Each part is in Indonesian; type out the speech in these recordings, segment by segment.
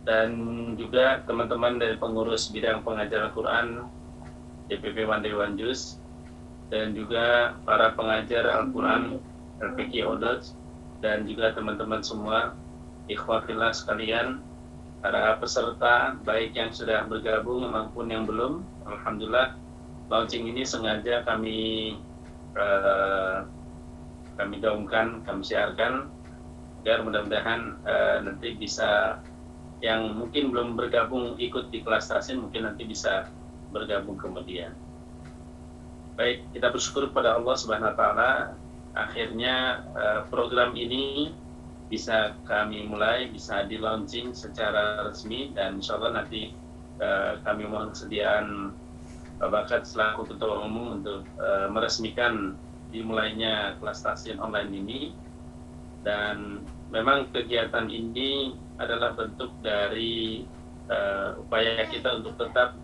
dan juga teman-teman dari pengurus bidang pengajaran Quran DPP Dewan Juz, dan juga para pengajar Al-Quran LPQ Odot, dan juga teman-teman semua ikhwah fillah sekalian, para peserta baik yang sudah bergabung maupun yang belum. Alhamdulillah, launching ini sengaja kami gaungkan, kami siarkan agar mudah-mudahan nanti bisa yang mungkin belum bergabung ikut di kelas tasin mungkin nanti bisa bergabung kemudian. Baik, kita bersyukur kepada Allah Subhanahu wa taala, akhirnya program ini bisa kami mulai, bisa di launching secara resmi, dan insya Allah nanti kami mohon kesediaan Pak Bakat selaku Ketua Umum untuk meresmikan dimulainya kelas tahsin online ini. Dan memang kegiatan ini adalah bentuk dari upaya kita untuk tetap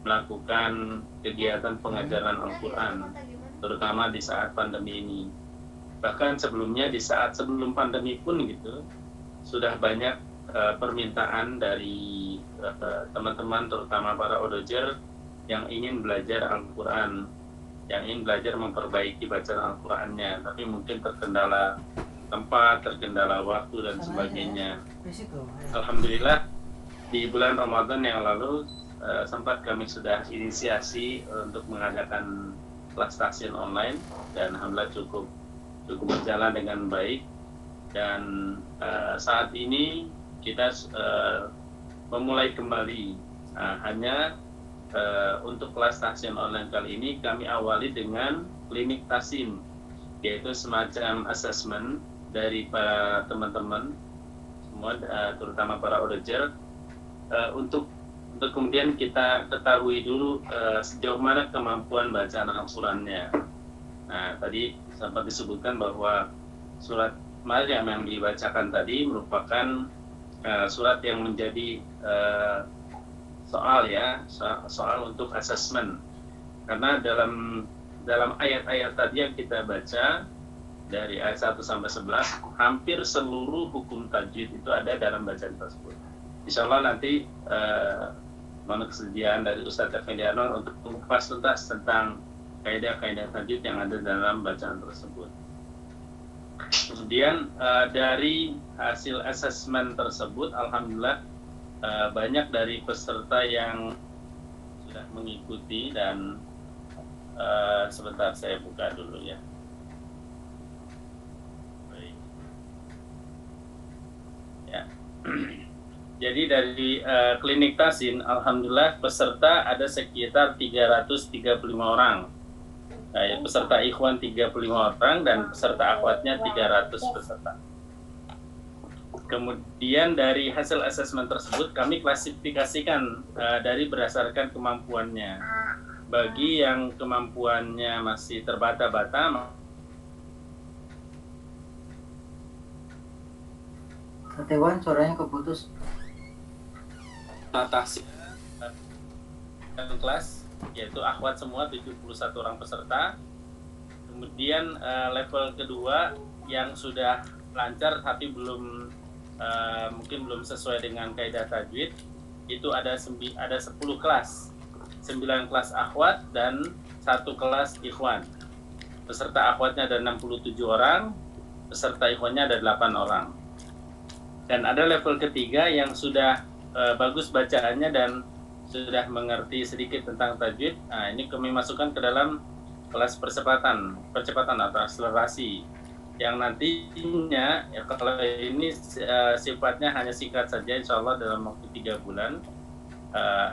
melakukan kegiatan pengajaran Al-Quran, terutama di saat pandemi ini. Bahkan sebelumnya, di saat sebelum pandemi pun gitu, sudah banyak permintaan dari teman-teman, terutama para odojer, yang ingin belajar Al-Quran, yang ingin belajar memperbaiki bacaan Al-Qurannya, tapi mungkin terkendala tempat, terkendala waktu, dan sebagainya. Alhamdulillah, di bulan Ramadan yang lalu, sempat kami sudah inisiasi untuk mengadakan kelas tahsin online, dan alhamdulillah cukup berjalan dengan baik. Dan saat ini kita memulai kembali, hanya untuk kelas tahsin online kali ini kami awali dengan klinik tahsin, yaitu semacam assessment dari para teman-teman semua, terutama para odojer, untuk kemudian kita ketahui dulu sejauh mana kemampuan bacaan Al-Qurannya. Nah, tadi sempat disebutkan bahwa surat Maryam yang dibacakan tadi merupakan surat yang menjadi soal untuk asesmen. Karena dalam ayat-ayat tadi yang kita baca dari ayat 1 sampai 11, hampir seluruh hukum tajwid itu ada dalam bacaan tersebut. Insya Allah nanti mohon kesediaan dari Ustadz Effendi Anwar untuk mengupas tuntas tentang kaidah-kaidah tajwid yang ada dalam bacaan tersebut. Kemudian dari hasil asesmen tersebut, alhamdulillah banyak dari peserta yang sudah mengikuti, dan sebentar saya buka dulu ya. Baik. Ya. Jadi dari klinik tahsin, alhamdulillah peserta ada sekitar 335 orang. Nah, peserta ikhwan 35 orang dan peserta akhwatnya 300 peserta. Kemudian dari hasil asesmen tersebut kami klasifikasikan dari berdasarkan kemampuannya. Bagi yang kemampuannya masih terbata-bata, Tewan, suaranya keputus. tahsin kelas, yaitu akhwat semua 71 orang peserta. Kemudian level kedua yang sudah lancar tapi mungkin belum sesuai dengan kaidah tajwid, itu ada 10 kelas, 9 kelas akhwat dan 1 kelas ikhwan. Peserta akhwatnya ada 67 orang, peserta ikhwannya ada 8 orang. Dan ada level ketiga yang sudah bagus bacaannya dan sudah mengerti sedikit tentang tajwid. Nah, ini kami masukkan ke dalam kelas percepatan atau akselerasi, yang nantinya ya, kalau ini sifatnya hanya singkat saja, insya Allah dalam waktu 3 bulan.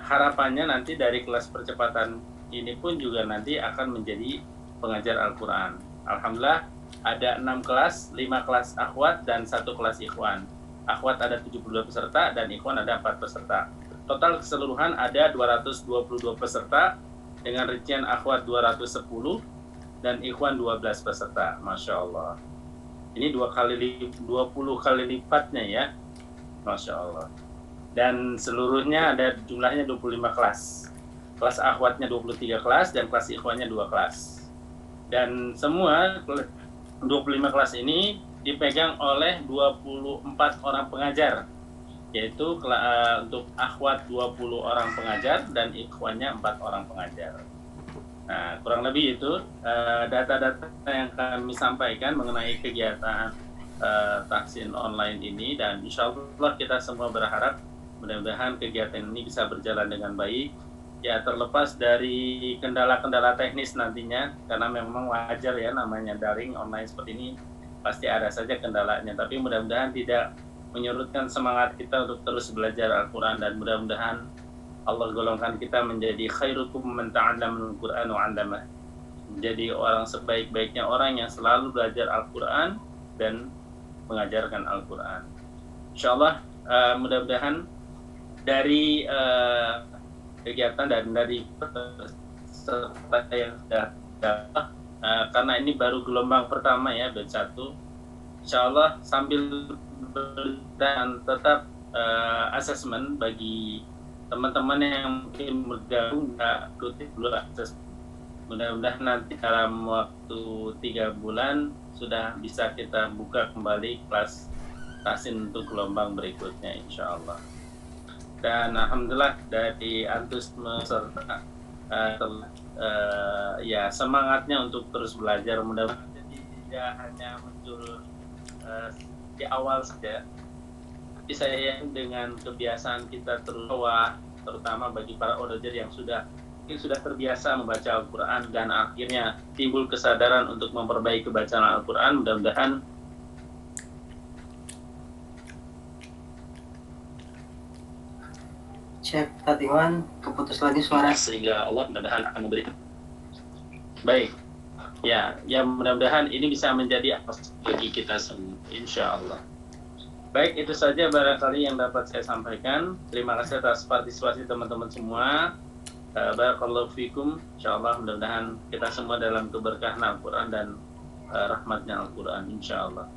Harapannya nanti dari kelas percepatan ini pun juga nanti akan menjadi pengajar Al-Quran. Alhamdulillah ada 6 kelas, 5 kelas akhwat dan 1 kelas ikhwan. Akhwat ada 72 peserta dan ikhwan ada 4 peserta. Total keseluruhan ada 222 peserta, dengan rincian akhwat 210 dan ikhwan 12 peserta. Masya Allah. Ini 20 kali lipatnya ya. Masya Allah. Dan seluruhnya ada jumlahnya 25 kelas. Kelas akhwatnya 23 kelas dan kelas ikhwannya 2 kelas. Dan semua 25 kelas ini dipegang oleh 24 orang pengajar. yaitu untuk akhwat 20 orang pengajar dan ikhwannya 4 orang pengajar. Nah, kurang lebih itu data-data yang kami sampaikan mengenai kegiatan tahsin online ini, dan insya Allah kita semua berharap mudah-mudahan kegiatan ini bisa berjalan dengan baik. Ya, terlepas dari kendala-kendala teknis nantinya, karena memang wajar ya namanya daring online seperti ini, pasti ada saja kendalanya, tapi mudah-mudahan tidak menyurutkan semangat kita untuk terus belajar Al-Quran, dan mudah-mudahan Allah golongkan kita menjadi khairukum man ta'allama al-Qur'an wa 'allamah, menjadi orang sebaik-baiknya orang yang selalu belajar Al-Quran dan mengajarkan Al-Quran. Insyaallah mudah-mudahan dari kegiatan dan dari peserta yang sudah dapat, karena ini baru gelombang pertama ya, batch 1, insyaallah sambil dan tetap asesmen bagi teman-teman yang mungkin bergabung nggak rutin dulu akses. Mudah-mudahan nanti dalam waktu 3 bulan sudah bisa kita buka kembali kelas tahsin untuk gelombang berikutnya insyaallah. Dan alhamdulillah dari antusiasme serta ya semangatnya untuk terus belajar, mudah-mudahan jadi tidak hanya muncul di awal saja, tapi saya dengan kebiasaan kita terus bawah, terutama bagi para auditor yang sudah terbiasa membaca Al-Quran dan akhirnya timbul kesadaran untuk memperbaiki bacaan Al-Quran, mudah-mudahan Cek Tatiwan, keputus lagi suara. sehingga Allah mudah-mudahan akan memberikan. Baik, ya mudah-mudahan ini bisa menjadi atas bagi kita semua, insya Allah. Baik, itu saja barangkali yang dapat saya sampaikan. Terima kasih atas partisipasi teman-teman semua. Barakallahu fikum. Insyaallah mudah-mudahan kita semua dalam keberkahan Al-Quran dan rahmatnya Al-Quran insyaallah.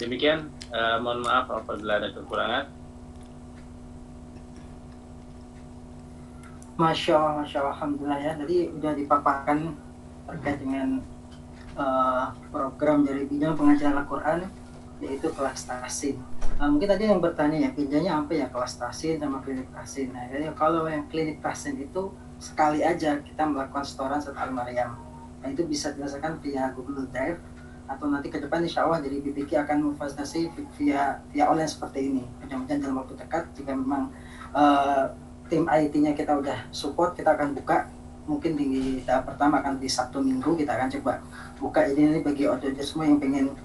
Demikian, mohon maaf apabila ada kekurangan. Masya Allah, alhamdulillah ya. Tadi udah dipaparkan terkait dengan program dari bidang pengajaran Al-Quran, yaitu kelas tahsin. Mungkin tadi yang bertanya ya, bedanya apa ya kelas tahsin sama klinik tahsin. Nah, jadi kalau yang klinik tahsin itu sekali aja kita melakukan setoran surat Al-Maryam. Nah, itu bisa dilaksanakan via Google Drive, atau nanti ke depan insya Allah dari BPK akan memfasilitasi via online seperti ini. Mudah-mudahan dalam waktu dekat, jika memang tim IT-nya kita udah support, kita akan buka. Mungkin di tahap pertama akan di Sabtu Minggu kita akan coba buka ini bagi audiens semua yang pengen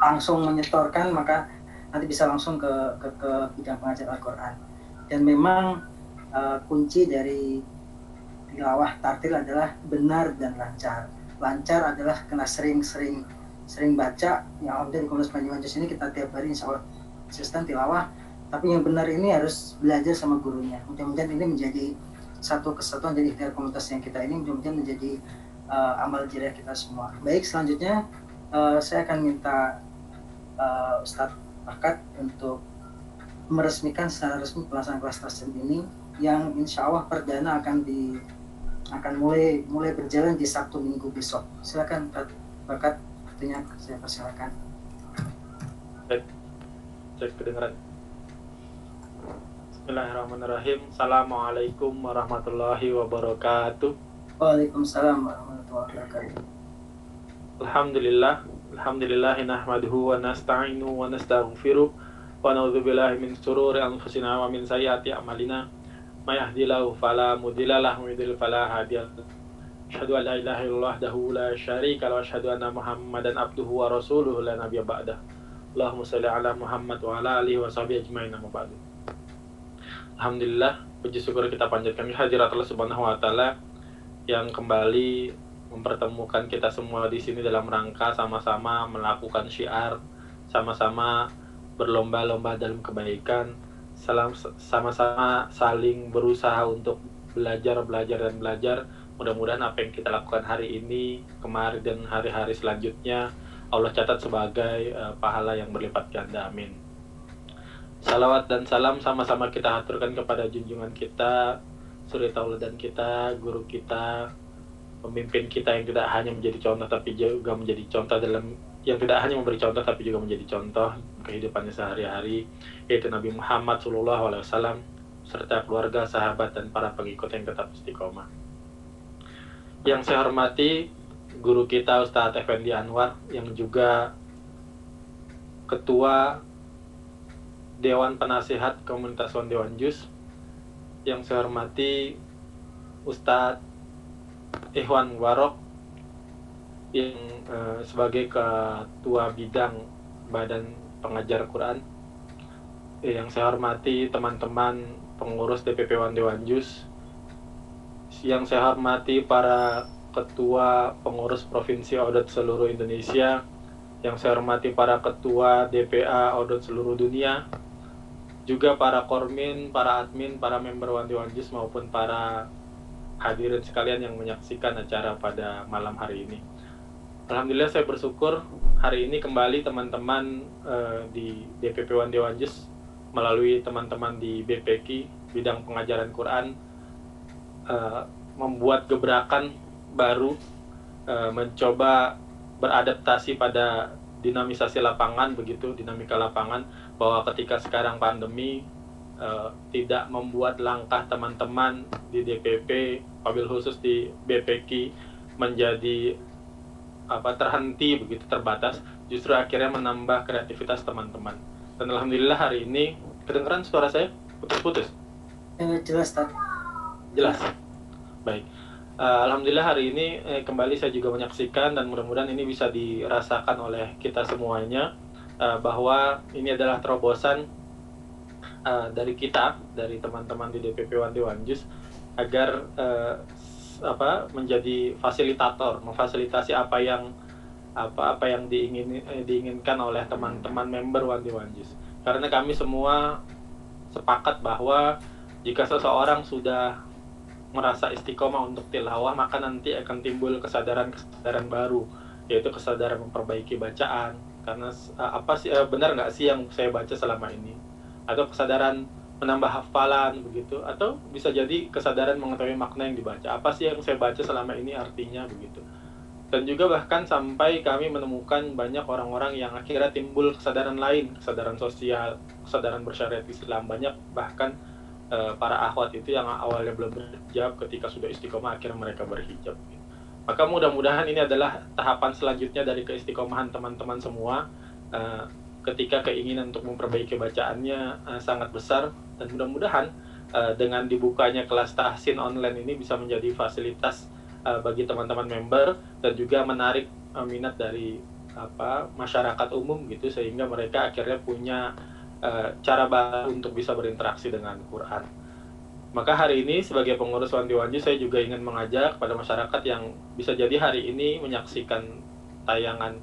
langsung menyetorkan, maka nanti bisa langsung ke bidang pengajar Al-Quran. Dan memang kunci dari tilawah tartil adalah benar dan lancar. Lancar adalah kena sering baca. Yang ada di Komunitas Panjiwan Jus ini kita tiap hari insya Allah konsisten tilawah. Tapi yang benar ini harus belajar sama gurunya. Mudah-mudahan ini menjadi satu kesatuan dari ikhtiar komunitas yang kita ini, mudah-mudahan menjadi amal jariah kita semua. Baik, selanjutnya saya akan minta Ustadz Pakat untuk meresmikan secara resmi pelaksanaan kelas tahsin ini, yang insya Allah perdana akan mulai berjalan di Sabtu Minggu besok. Silakan Pakat, artinya saya persilakan. Cek kedengaran. Bismillahirrahmanirrahim. Assalamualaikum warahmatullahi wabarakatuh. Waalaikumsalam warahmatullahi wabarakatuh. Alhamdulillahi nahmaduhu wa nasta'inu wa nastaghfiruh wa na'udzubillahi min shururi anfusina wa min sayyiati a'malina. May yahdihillahu fala mudilla lahu wa may yudlil fala hadiya lahu. Asyhadu an la ilaha illallah wahdahu la syarika lahu wa asyhadu anna Muhammadan abduhu wa rasuluhu la nabiyya ba'dah. Allahumma shalli ala Muhammad wa ala alihi wa sahbihi ajmain, amma ba'du. Alhamdulillah, puji syukur kita panjatkan kehadirat Allah Subhanahu wa taala yang kembali mempertemukan kita semua di sini dalam rangka sama-sama melakukan syiar, sama-sama berlomba-lomba dalam kebaikan, sama-sama saling berusaha untuk belajar. Mudah-mudahan apa yang kita lakukan hari ini, kemarin dan hari-hari selanjutnya Allah catat sebagai pahala yang berlipat ganda. Amin. Salawat dan salam sama-sama kita aturkan kepada junjungan kita, suri tauladan kita, guru kita, pemimpin kita yang tidak hanya menjadi contoh tapi juga menjadi contoh dalam yang tidak hanya memberi contoh tapi juga menjadi contoh kehidupannya sehari-hari, yaitu Nabi Muhammad SAW serta keluarga, sahabat, dan para pengikut yang tetap istiqomah. Yang saya hormati guru kita Ustadz Effendi Anwar yang juga Ketua Dewan Penasihat Komunitas One Dewan Juz. Yang saya hormati Ustadz Ikhwan Mubarok yang sebagai Ketua Bidang Badan Pengajar Quran. Yang saya hormati teman-teman pengurus DPP One Dewan Juz. Yang saya hormati para Ketua Pengurus Provinsi Odot seluruh Indonesia. Yang saya hormati para Ketua DPA Odot seluruh dunia. Juga para kormin, para admin, para member One Dewan Juz maupun para hadirin sekalian yang menyaksikan acara pada malam hari ini. Alhamdulillah saya bersyukur hari ini kembali teman-teman di DPP One Dewan Juz melalui teman-teman di BPQ bidang pengajaran Quran membuat gebrakan baru, mencoba beradaptasi pada dinamisasi lapangan, begitu dinamika lapangan, bahwa ketika sekarang pandemi tidak membuat langkah teman-teman di DPP, wabil khusus di BPQ menjadi terhenti, begitu terbatas, justru akhirnya menambah kreativitas teman-teman. Dan alhamdulillah hari ini kedengeran suara saya putus-putus. Jelas, Tad. Jelas. Baik. Alhamdulillah hari ini kembali saya juga menyaksikan dan mudah-mudahan ini bisa dirasakan oleh kita semuanya bahwa ini adalah terobosan dari kita, dari teman-teman di DPP One Dewan Juz agar menjadi fasilitator, memfasilitasi apa yang diinginkan oleh teman-teman member One Dewan Juz. Karena kami semua sepakat bahwa jika seseorang sudah merasa istiqomah untuk tilawah, maka nanti akan timbul kesadaran baru, yaitu kesadaran memperbaiki bacaan. Karena benar nggak sih yang saya baca selama ini? Atau kesadaran menambah hafalan, begitu, atau bisa jadi kesadaran mengetahui makna yang dibaca. Apa sih yang saya baca selama ini artinya, begitu. Dan juga bahkan sampai kami menemukan banyak orang-orang yang akhirnya timbul kesadaran lain, kesadaran sosial, kesadaran bersyariat Islam. Banyak bahkan para akhwat itu yang awalnya belum berhijab, ketika sudah istiqomah akhirnya mereka berhijab. Maka mudah-mudahan ini adalah tahapan selanjutnya dari keistiqomahan teman-teman semua. Ketika keinginan untuk memperbaiki bacaannya sangat besar, dan mudah-mudahan dengan dibukanya kelas tahsin online ini bisa menjadi fasilitas bagi teman-teman member dan juga menarik minat dari masyarakat umum gitu, sehingga mereka akhirnya punya cara baru untuk bisa berinteraksi dengan Quran. Maka hari ini sebagai pengurus One Dewan Juz saya juga ingin mengajak pada masyarakat yang bisa jadi hari ini menyaksikan tayangan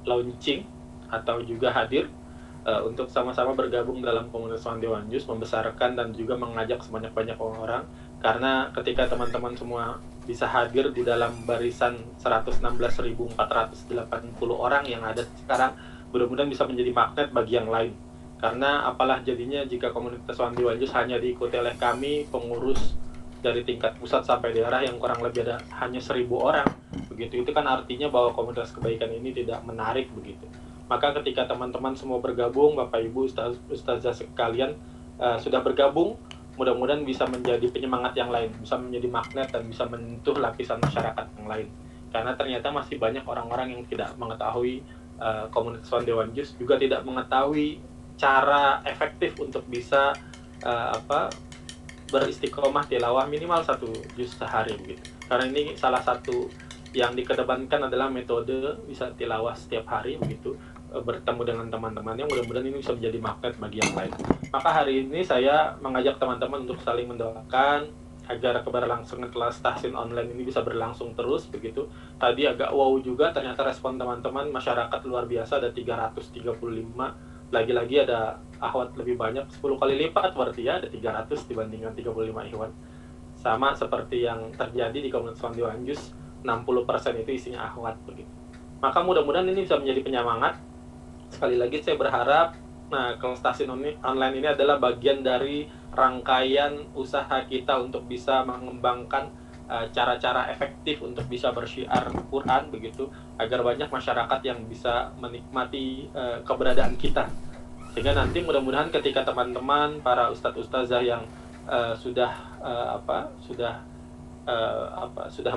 launching atau juga hadir untuk sama-sama bergabung dalam komunitas One Dewan Juz, membesarkan dan juga mengajak sebanyak-banyak orang. Karena ketika teman-teman semua bisa hadir di dalam barisan 116.480 orang yang ada sekarang, mudah-mudahan bisa menjadi magnet bagi yang lain. Karena apalah jadinya jika komunitas One Dewan Juz hanya diikuti oleh kami, pengurus dari tingkat pusat sampai daerah yang kurang lebih ada hanya 1.000 orang, begitu, itu kan artinya bahwa komunitas kebaikan ini tidak menarik, begitu. Maka ketika teman-teman semua bergabung, Bapak Ibu, Ustazah sekalian sudah bergabung, mudah-mudahan bisa menjadi penyemangat yang lain, bisa menjadi magnet dan bisa menyentuh lapisan masyarakat yang lain. Karena ternyata masih banyak orang-orang yang tidak mengetahui komunitas One Dewan Juz, juga tidak mengetahui cara efektif untuk bisa beristiqomah tilawah minimal 1 juz sehari, begitu. Karena ini salah satu yang dikedepankan adalah metode bisa tilawah setiap hari, begitu, bertemu dengan teman-temannya. Mudah-mudahan ini bisa menjadi magnet bagi yang lain. Maka hari ini saya mengajak teman-teman untuk saling mendoakan agar keberlangsungan kelas tahsin online ini bisa berlangsung terus, begitu. Tadi agak wow juga ternyata respon teman-teman, masyarakat luar biasa, ada 335, lagi-lagi ada akhwat lebih banyak, 10 kali lipat berarti ya, ada 300 dibandingkan 35 ikhwan. Sama seperti yang terjadi di komunitas One Dewan Juz, 60% itu isinya akhwat, begitu. Maka mudah-mudahan ini bisa menjadi penyemangat. Sekali lagi saya berharap kelas tahsin online ini adalah bagian dari rangkaian usaha kita untuk bisa mengembangkan cara-cara efektif untuk bisa bersyiar Quran begitu, agar banyak masyarakat yang bisa menikmati keberadaan kita. Sehingga nanti mudah-mudahan ketika teman-teman para ustadz-ustazah yang sudah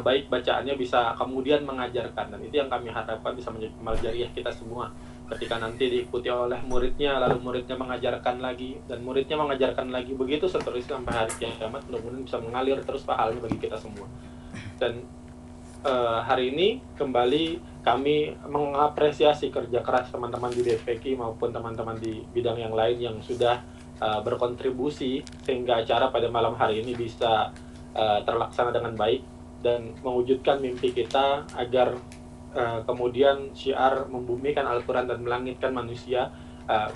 baik bacaannya bisa kemudian mengajarkan, dan itu yang kami harapkan bisa menjadi amal jariah kita semua. Ketika nanti diikuti oleh muridnya, lalu muridnya mengajarkan lagi, dan muridnya mengajarkan lagi, begitu seterusnya sampai hari kiamat, mudah-mudahan bisa mengalir terus pahalanya bagi kita semua. Dan hari ini kembali kami mengapresiasi kerja keras teman-teman di DFPK maupun teman-teman di bidang yang lain yang sudah berkontribusi sehingga acara pada malam hari ini bisa terlaksana dengan baik dan mewujudkan mimpi kita agar kemudian syiar membumikan Al-Quran dan melangitkan manusia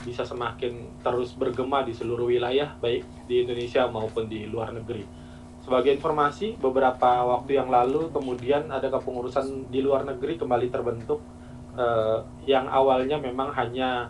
bisa semakin terus bergema di seluruh wilayah, baik di Indonesia maupun di luar negeri. Sebagai informasi, beberapa waktu yang lalu kemudian ada kepengurusan di luar negeri kembali terbentuk, yang awalnya memang hanya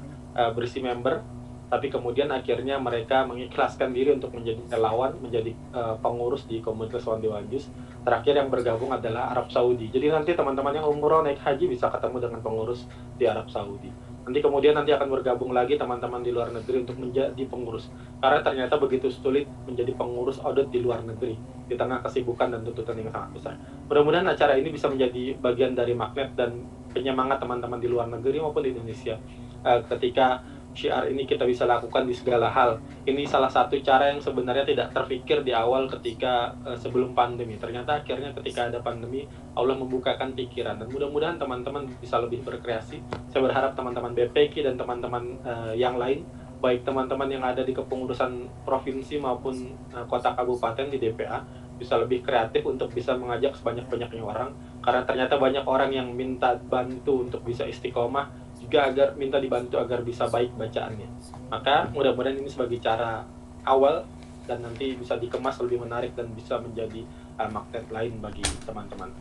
berisi member, tapi kemudian akhirnya mereka mengikhlaskan diri untuk menjadi relawan, menjadi pengurus di komunitas Wandewan Juz. Terakhir yang bergabung adalah Arab Saudi. Jadi nanti teman-teman yang umroh naik haji bisa ketemu dengan pengurus di Arab Saudi. Nanti kemudian akan bergabung lagi teman-teman di luar negeri untuk menjadi pengurus. Karena ternyata begitu sulit menjadi pengurus audit di luar negeri di tengah kesibukan dan tuntutan yang sangat besar. Mudah-mudahan acara ini bisa menjadi bagian dari magnet dan penyemangat teman-teman di luar negeri maupun di Indonesia. Ketika syiar ini kita bisa lakukan di segala hal. Ini salah satu cara yang sebenarnya tidak terpikir di awal ketika sebelum pandemi. Ternyata akhirnya ketika ada pandemi, Allah membukakan pikiran. Dan mudah-mudahan teman-teman bisa lebih berkreasi. Saya berharap teman-teman BPK dan teman-teman yang lain, baik teman-teman yang ada di kepengurusan provinsi maupun kota kabupaten di DPA, bisa lebih kreatif untuk bisa mengajak sebanyak-banyaknya orang. Karena ternyata banyak orang yang minta bantu untuk bisa istiqomah, juga agar minta dibantu agar bisa baik bacaannya. Maka mudah-mudahan ini sebagai cara awal dan nanti bisa dikemas lebih menarik dan bisa menjadi magnet lain bagi teman-teman.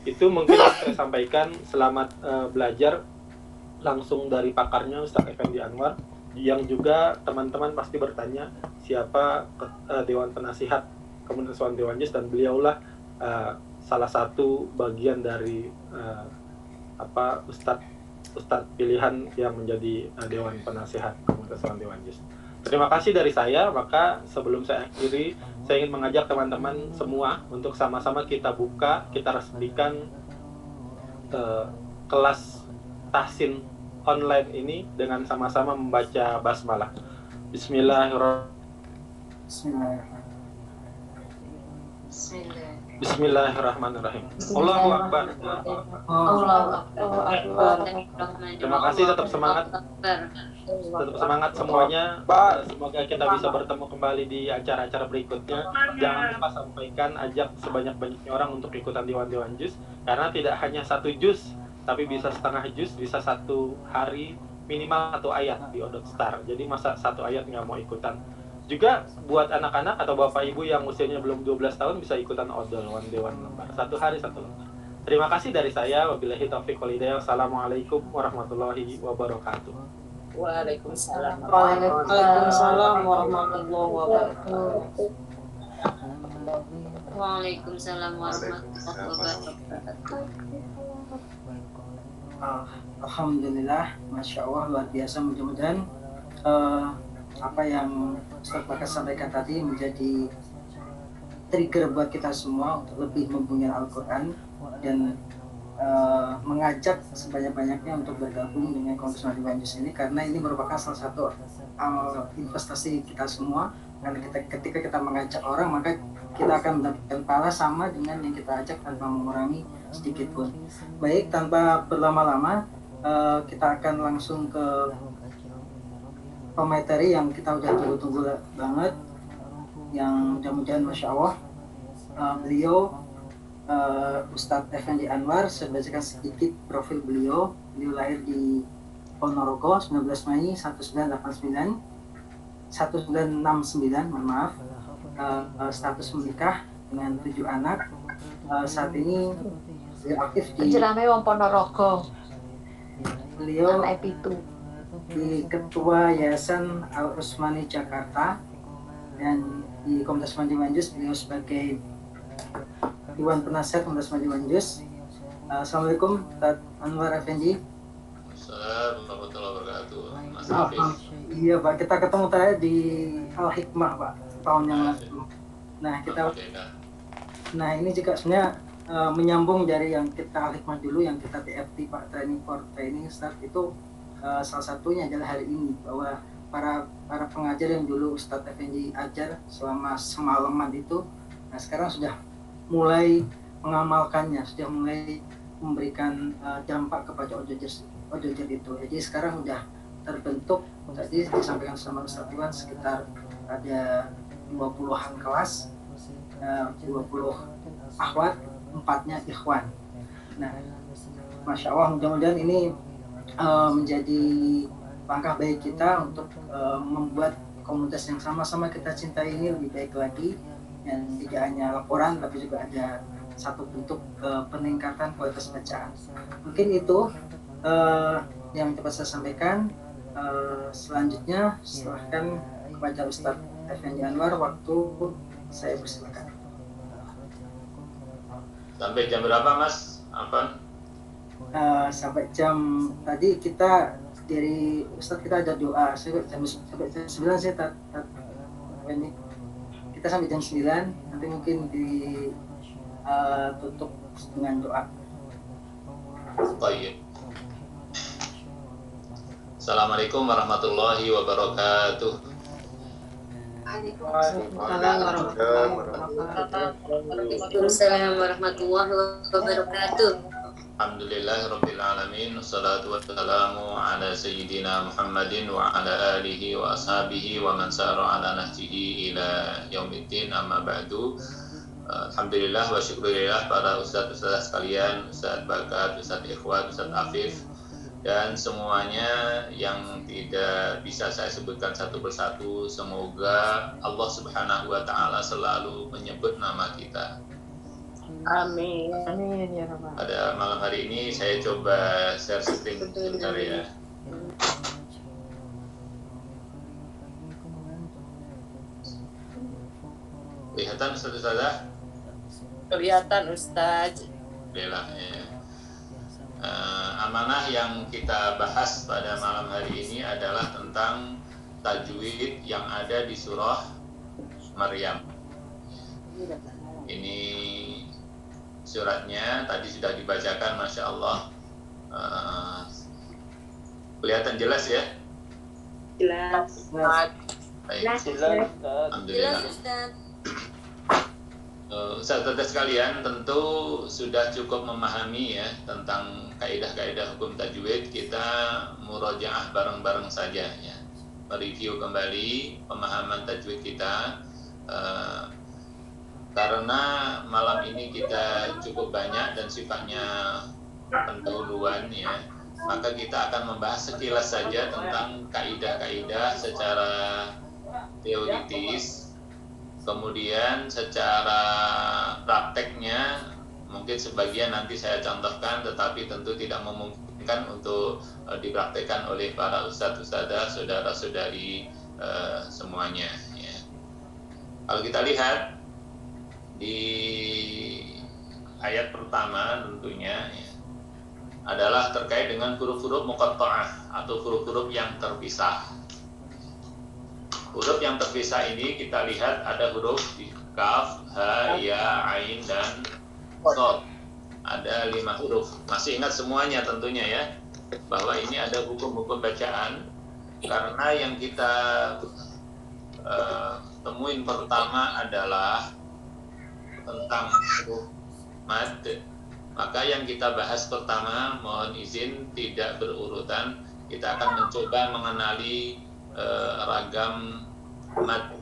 Itu mungkin saya sampaikan. Selamat belajar langsung dari pakarnya Ustaz Effendi Anwar, yang juga teman-teman pasti bertanya siapa Dewan Penasihat Komunitas Wandewan Juz, dan beliaulah salah satu bagian dari Ustadz pilihan yang menjadi Dewan Penasihat Komunitas Wandewan Juz. Terima kasih dari saya. Maka sebelum saya akhiri, saya ingin mengajak teman-teman semua untuk sama-sama kita buka, kita resmikan kelas tahsin online ini dengan sama-sama membaca basmalah. Bismillahirrahmanirrahim. Allahu Akbar. Terima kasih, tetap semangat. Tetap semangat semuanya. Semoga kita bisa bertemu kembali di acara-acara berikutnya. Jangan lupa sampaikan, ajak sebanyak-banyaknya orang untuk ikutan di Wandewan Juz. Karena tidak hanya satu juz, tapi bisa setengah juz, bisa satu hari minimal satu ayat di Odot Star. Jadi masa satu ayat nggak mau ikutan. Juga buat anak-anak atau bapak ibu yang usianya belum 12 tahun bisa ikutan odol Wandewan lembar. Satu hari satu lembar. Terima kasih dari saya. Wabillahi taufiq wal hidayah. Assalamualaikum warahmatullahi wabarakatuh. Waalaikumsalam. Waalaikumsalam warahmatullahi wabarakatuh. Waalaikumsalam warahmatullahi wabarakatuh. Alhamdulillah, Masya Allah, luar biasa. Mudah-mudahan apa yang Ustaz Bakas sampaikan tadi menjadi trigger buat kita semua untuk lebih mempunyai Al-Quran dan mengajak sebanyak-banyaknya untuk bergabung dengan Komunitas Wandewan Juz ini, karena ini merupakan salah satu investasi kita semua. Karena ketika kita mengajak orang, maka kita akan mendapatkan pahala sama dengan yang kita ajak tanpa mengurangi sedikit pun. Baik, tanpa berlama-lama, kita akan langsung ke pemateri yang kita udah tunggu-tunggu banget, yang mudah-mudahan Masya Allah beliau Ustadz Effendi Anwar. Saya bacakan sedikit profil beliau. Beliau lahir di Ponorogo 19 Mei 1969, mohon maaf. Status menikah dengan 7 anak. Saat ini beliau aktif di Ponorogo. Beliau Epitu. di Ketua Yayasan Al-Usmani Jakarta, dan di Komunitas Wandewan Juz beliau sebagai Dewan Penasihat Ombudsman Dewan Jus. Assalamualaikum Ustaz Anwar Effendi. Assalamualaikum warahmatullahi wabarakatuh. Mas Maaf, Hafiz. iya Pak, kita ketemu tadi di Al Hikmah Pak tahun yang lalu. Alhamdulillah. Nah ini juga sebenarnya menyambung dari yang kita Al Hikmah dulu, yang kita TFT Pak, Training for Training Start itu salah satunya adalah hari ini bahwa para pengajar yang dulu Ustadz Effendi ajar selama semalaman itu, nah sekarang sudah mulai mengamalkannya, sudah mulai memberikan dampak kepada Ojojer itu. Jadi sekarang sudah terbentuk, tadi disampaikan sama Ustadz Iwan, sekitar ada 20-an kelas, 20 akhwat, 4-nya ikhwan. Nah, Masya Allah, mudah-mudahan ini menjadi langkah baik kita untuk membuat komunitas yang sama-sama kita cintai ini lebih baik lagi, dan tidak hanya laporan tapi juga ada satu bentuk peningkatan kualitas bacaan. Mungkin itu yang dapat saya sampaikan. Selanjutnya silahkan kepada Ustadz Effendi Anwar, waktu saya persilakan. Sampai jam berapa Mas? Apa? Sampai jam tadi kita dari Ustadz kita ada doa sampai jam 9 sih kita sampai jam 9, nanti mungkin ditutup dengan doa. Baik. Assalamualaikum warahmatullahi wabarakatuh. Waalaikumsalam warahmatullahi wabarakatuh. Alhamdulillahirabbil alamin. Wassalatu wassalamu ala sayyidina Muhammadin wa ala alihi wa ashabihi wa man sara ala nahjihi ila yaumiddin, amma ba'du. Alhamdulillah wa syukurillah para ustaz-ustaz sekalian, Ustaz Bakat, Ustaz Ikhwan, Ustaz Afif, dan semuanya yang tidak bisa saya sebutkan satu persatu. Semoga Allah Subhanahu wa taala selalu menyebut nama kita. Amin. Amin ya Rabbal. Pada malam hari ini saya coba share screen sebentar ya. Kelihatan Ustaz-ustazah? Kelihatan Ustaz. Alhamdulillah ya. Amanah yang kita bahas pada malam hari ini adalah tentang tajwid yang ada di surah Maryam. Ini suratnya tadi sudah dibacakan, Masya Allah. Kelihatan jelas ya? Jelas. Baik. Jelas. Alhamdulillah. Ustaz. Ustaz-ustaz sekalian tentu sudah cukup memahami ya tentang kaidah-kaidah hukum tajwid. Kita murojaah bareng-bareng saja ya, mereview kembali pemahaman tajwid kita, karena malam ini kita cukup banyak dan sifatnya pendahuluan ya, maka kita akan membahas sekilas saja tentang kaidah-kaidah secara teoritis. Kemudian secara prakteknya mungkin sebagian nanti saya contohkan, tetapi tentu tidak memungkinkan untuk dipraktekkan oleh para ustadz-ustadzah, saudara-saudari semuanya ya. Kalau kita lihat di ayat pertama tentunya ya, adalah terkait dengan huruf-huruf muqatta'ah atau huruf-huruf yang terpisah. Huruf yang terpisah ini kita lihat ada huruf kaf, ha, ya, ain, dan shad. Ada 5 huruf. Masih ingat semuanya tentunya ya, bahwa ini ada hukum-hukum bacaan. Karena yang kita temuin pertama adalah tentang huruf mad. Maka yang kita bahas pertama, mohon izin tidak berurutan. Kita akan mencoba mengenali ragam mad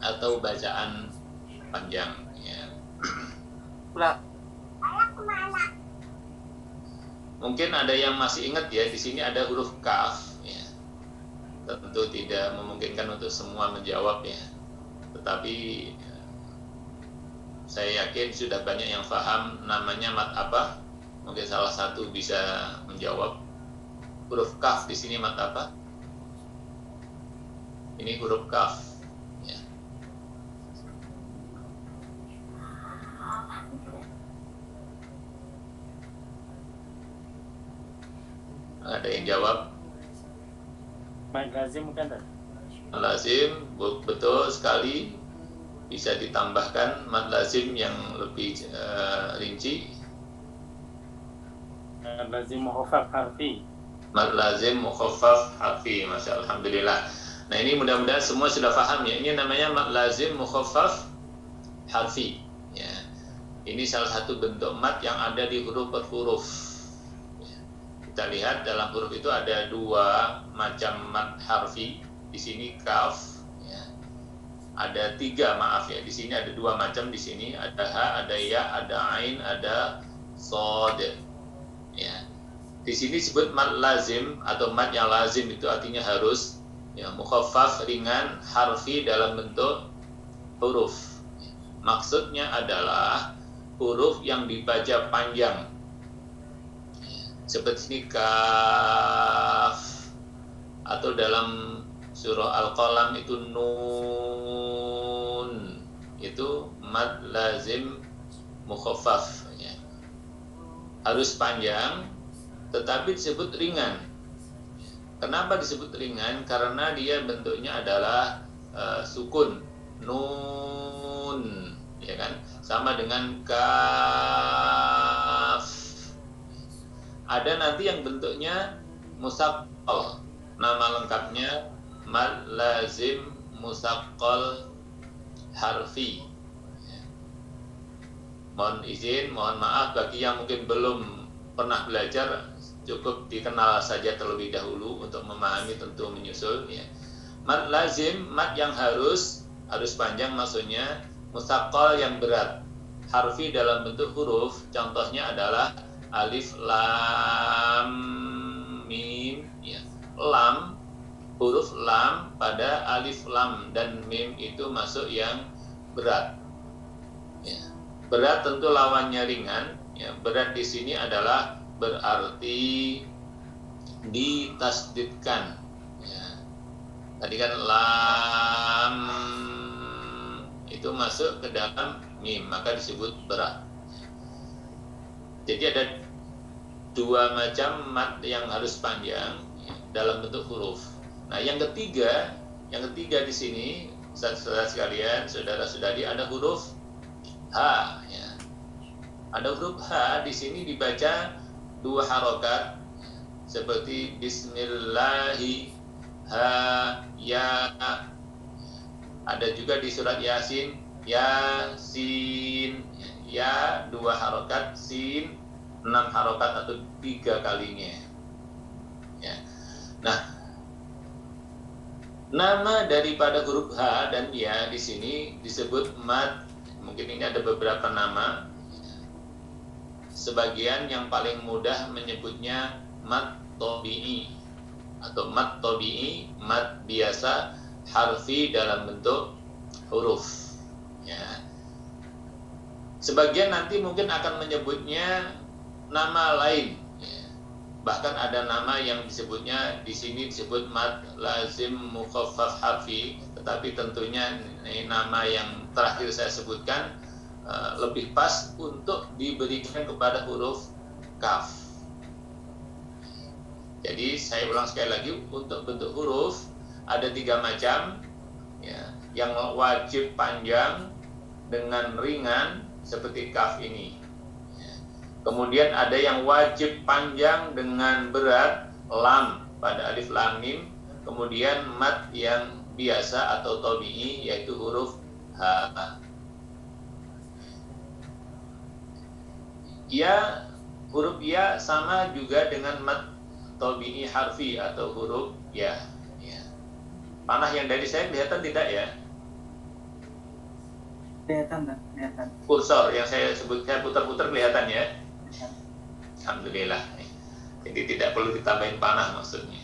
atau bacaan panjang ya. Mungkin ada yang masih ingat ya, di sini ada huruf kaf ya. Tentu tidak memungkinkan untuk semua menjawab ya, tetapi saya yakin sudah banyak yang paham namanya mad apa. Mungkin salah satu bisa menjawab. Huruf kaf di sini mad apa? Ini huruf kaf ya. Ada yang jawab? Mad lazim kan? Lazim, betul sekali. Bisa ditambahkan mad lazim yang lebih rinci. Mad lazim mukhaffaf harfi. Mad lazim mukhaffaf harfi, masya Allah, alhamdulillah. Nah ini mudah-mudahan semua sudah paham ya. Ini namanya mad lazim mukhaffaf harfi. Ya. Ini salah satu bentuk mad yang ada di huruf per huruf. Ya. Kita lihat dalam huruf itu ada dua macam mad harfi. Di sini kaf. Ya. Ada tiga, maaf ya. Di sini ada dua macam. Di sini ada ha, ada ya, ada ain, ada sod. Ya. Di sini disebut mad lazim atau mad yang lazim itu artinya harus ya, mukhaffaf ringan harfi dalam bentuk huruf. Maksudnya adalah huruf yang dibaca panjang. Seperti ini kaf, atau dalam surah Al-Qalam itu nun. Itu mad lazim mukhaffaf ya. Harus panjang tetapi disebut ringan. Kenapa disebut ringan? Karena dia bentuknya adalah sukun, nun, ya kan? Sama dengan kaf. Ada nanti yang bentuknya musaqqal. Nama lengkapnya mad lazim musaqqal harfi. Mohon izin, mohon maaf bagi yang mungkin belum pernah belajar, cukup dikenal saja terlebih dahulu untuk memahami, tentu menyusul ya. Mad lazim, mad yang harus panjang, maksudnya musaqqal yang berat. Harfi dalam bentuk huruf, contohnya adalah alif lam mim ya. Lam, huruf lam pada alif lam dan mim itu masuk yang berat. Ya. Berat tentu lawannya ringan. Ya, berat di sini adalah berarti ditasdidkan. Ya. Tadi kan lam itu masuk ke dalam mim, maka disebut berat. Jadi ada dua macam mad yang harus panjang ya, dalam bentuk huruf. Nah, yang ketiga di sini, saudara sekalian, saudara-saudari, ada huruf H. Ya. Ada huruf H di sini dibaca dua harokat seperti Bismillahi ha ya. Ada juga di surat Yasin Yasin ya dua harokat, sin 6 harokat atau 3 kalinya. Ya. Nah, nama daripada huruf H dan ya di sini disebut mad. Mungkin ini ada beberapa nama. Sebagian yang paling mudah menyebutnya mad tabi'i atau mad tabi'i, mad biasa harfi dalam bentuk huruf ya. Sebagian nanti mungkin akan menyebutnya nama lain ya. Bahkan ada nama yang disebutnya di sini disebut mad lazim mukhaffaf harfi, tetapi tentunya nama yang terakhir saya sebutkan lebih pas untuk diberikan kepada huruf kaf. Jadi saya ulang sekali lagi, untuk bentuk huruf ada 3 macam ya, yang wajib panjang dengan ringan seperti kaf ini ya. Kemudian ada yang wajib panjang dengan berat, lam pada alif lam mim. Kemudian mad yang biasa atau tabi'i yaitu huruf H. Ya, huruf ya sama juga dengan mad tabi'i harfi atau huruf ya. Ya. Panah yang dari saya kelihatan tidak ya? Kelihatan, kelihatan. Kursor yang saya sebutkan putar-putar kelihatan ya? Alhamdulillah. Jadi tidak perlu ditambahin panah maksudnya.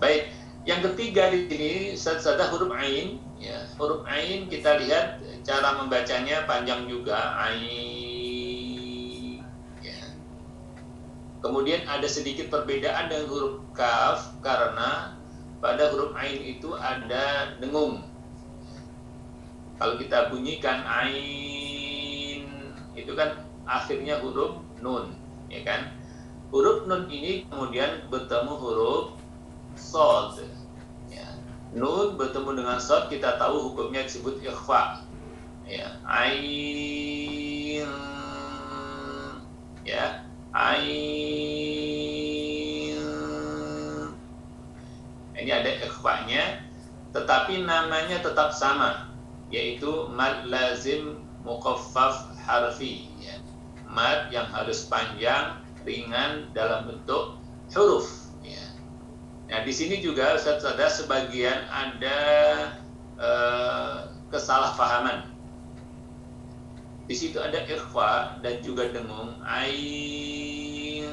Baik, yang ketiga di sini ada huruf ain. Ya, huruf ain kita lihat cara membacanya panjang juga, ain. Kemudian ada sedikit perbedaan dengan huruf kaf karena pada huruf ain itu ada dengung. Kalau kita bunyikan ain itu kan akhirnya huruf nun, ya kan? huruf nun ini kemudian bertemu huruf sod. Ya. Nun bertemu dengan sod, kita tahu hukumnya disebut ikhfa. Ya, ain, ya, ain. Ini ada ikhfa-nya, tetapi namanya tetap sama, yaitu mad lazim mukhaffaf harfi. Ya. Mad yang harus panjang, ringan dalam bentuk huruf. Ya. Nah, di sini juga Ustaz, ada sebagian ada kesalahpahaman. Di situ ada ikhfa dan juga dengung ain,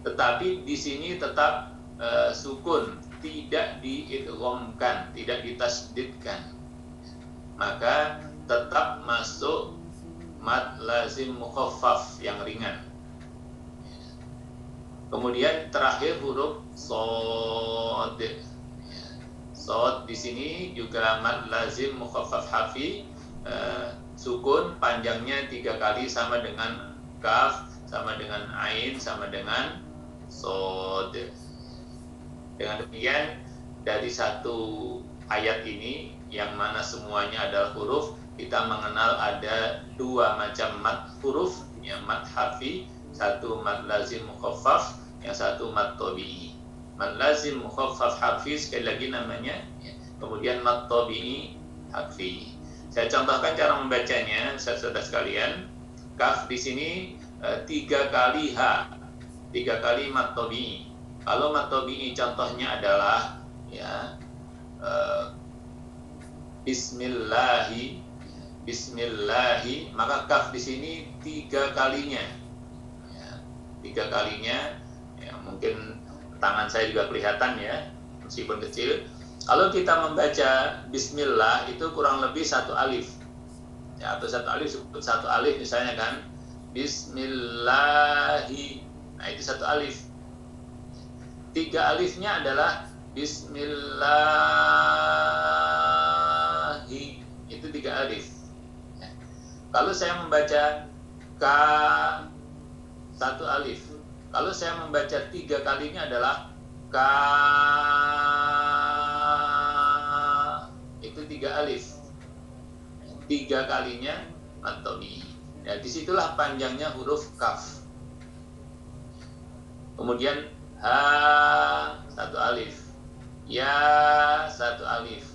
tetapi di sini tetap sukun, tidak diidghamkan, tidak ditasdidkan, maka tetap masuk mad lazim mukhaffaf yang ringan. Kemudian terakhir huruf sod. Sod di sini juga mad lazim mukhaffaf harfi, sukun panjangnya 3 kali sama dengan kaf, sama dengan ain, sama dengan sod. Dengan demikian dari satu ayat ini yang mana semuanya adalah huruf, kita mengenal ada 2 macam mad huruf, yang mad harfi, satu mad lazim mukhaffaf, yang satu mad tabi'i. Mad lazim mukhaffaf harfi sekali lagi namanya, kemudian mad tabi'i harfi. Saya contohkan cara membacanya, saudara sekalian. Kaf di sini 3 kali H, 3 kali mad tabi'i. Kalau mad tabi'i contohnya adalah ya bismillahi, bismillahi, maka kaf di sini 3 kalinya. Ya, 3 kalinya. Ya, mungkin tangan saya juga kelihatan ya, meskipun kecil. Kalau kita membaca bismillah itu kurang lebih 1 alif. Ya, atau 1 alif, 1 alif misalnya kan. Bismillahi. Nah, itu 1 alif. 3 alifnya adalah bismillahi. Itu 3 alif. Ya. Kalau saya membaca ka 1 alif. Kalau saya membaca 3 kalinya adalah ka, itu 3 alif, 3 kalinya mad tabi'i. Ya, disitulah panjangnya huruf kaf. Kemudian ha 1 alif, ya 1 alif,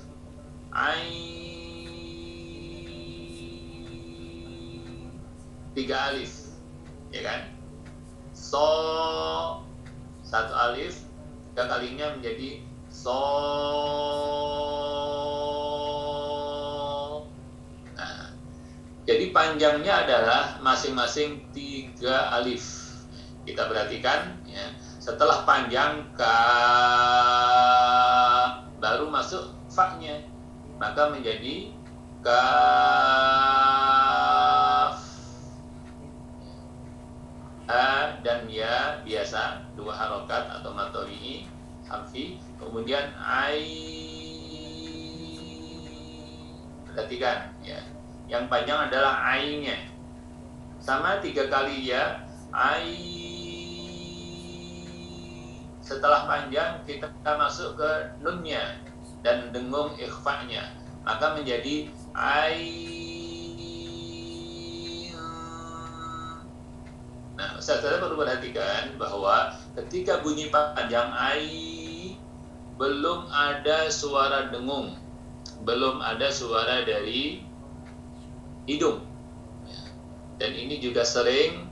ain 3 alif, ya kan? So 1 alif, 3 kalinya menjadi so. Nah, jadi panjangnya adalah masing-masing 3 alif. Kita perhatikan ya. Setelah panjang ka, baru masuk fa-nya, maka menjadi kaf. A dan ya biasa 2 harokat atau mad tabi'i harfi. Kemudian perhatikan ya, yang panjang adalah ainnya, sama 3 kali ya, setelah panjang kita masuk ke nunnya dan dengung ikhfa-nya, maka menjadi Nah, saudara perlu perhatikan bahwa ketika bunyi panjang belum ada suara dengung, belum ada suara dari hidung. Dan ini juga sering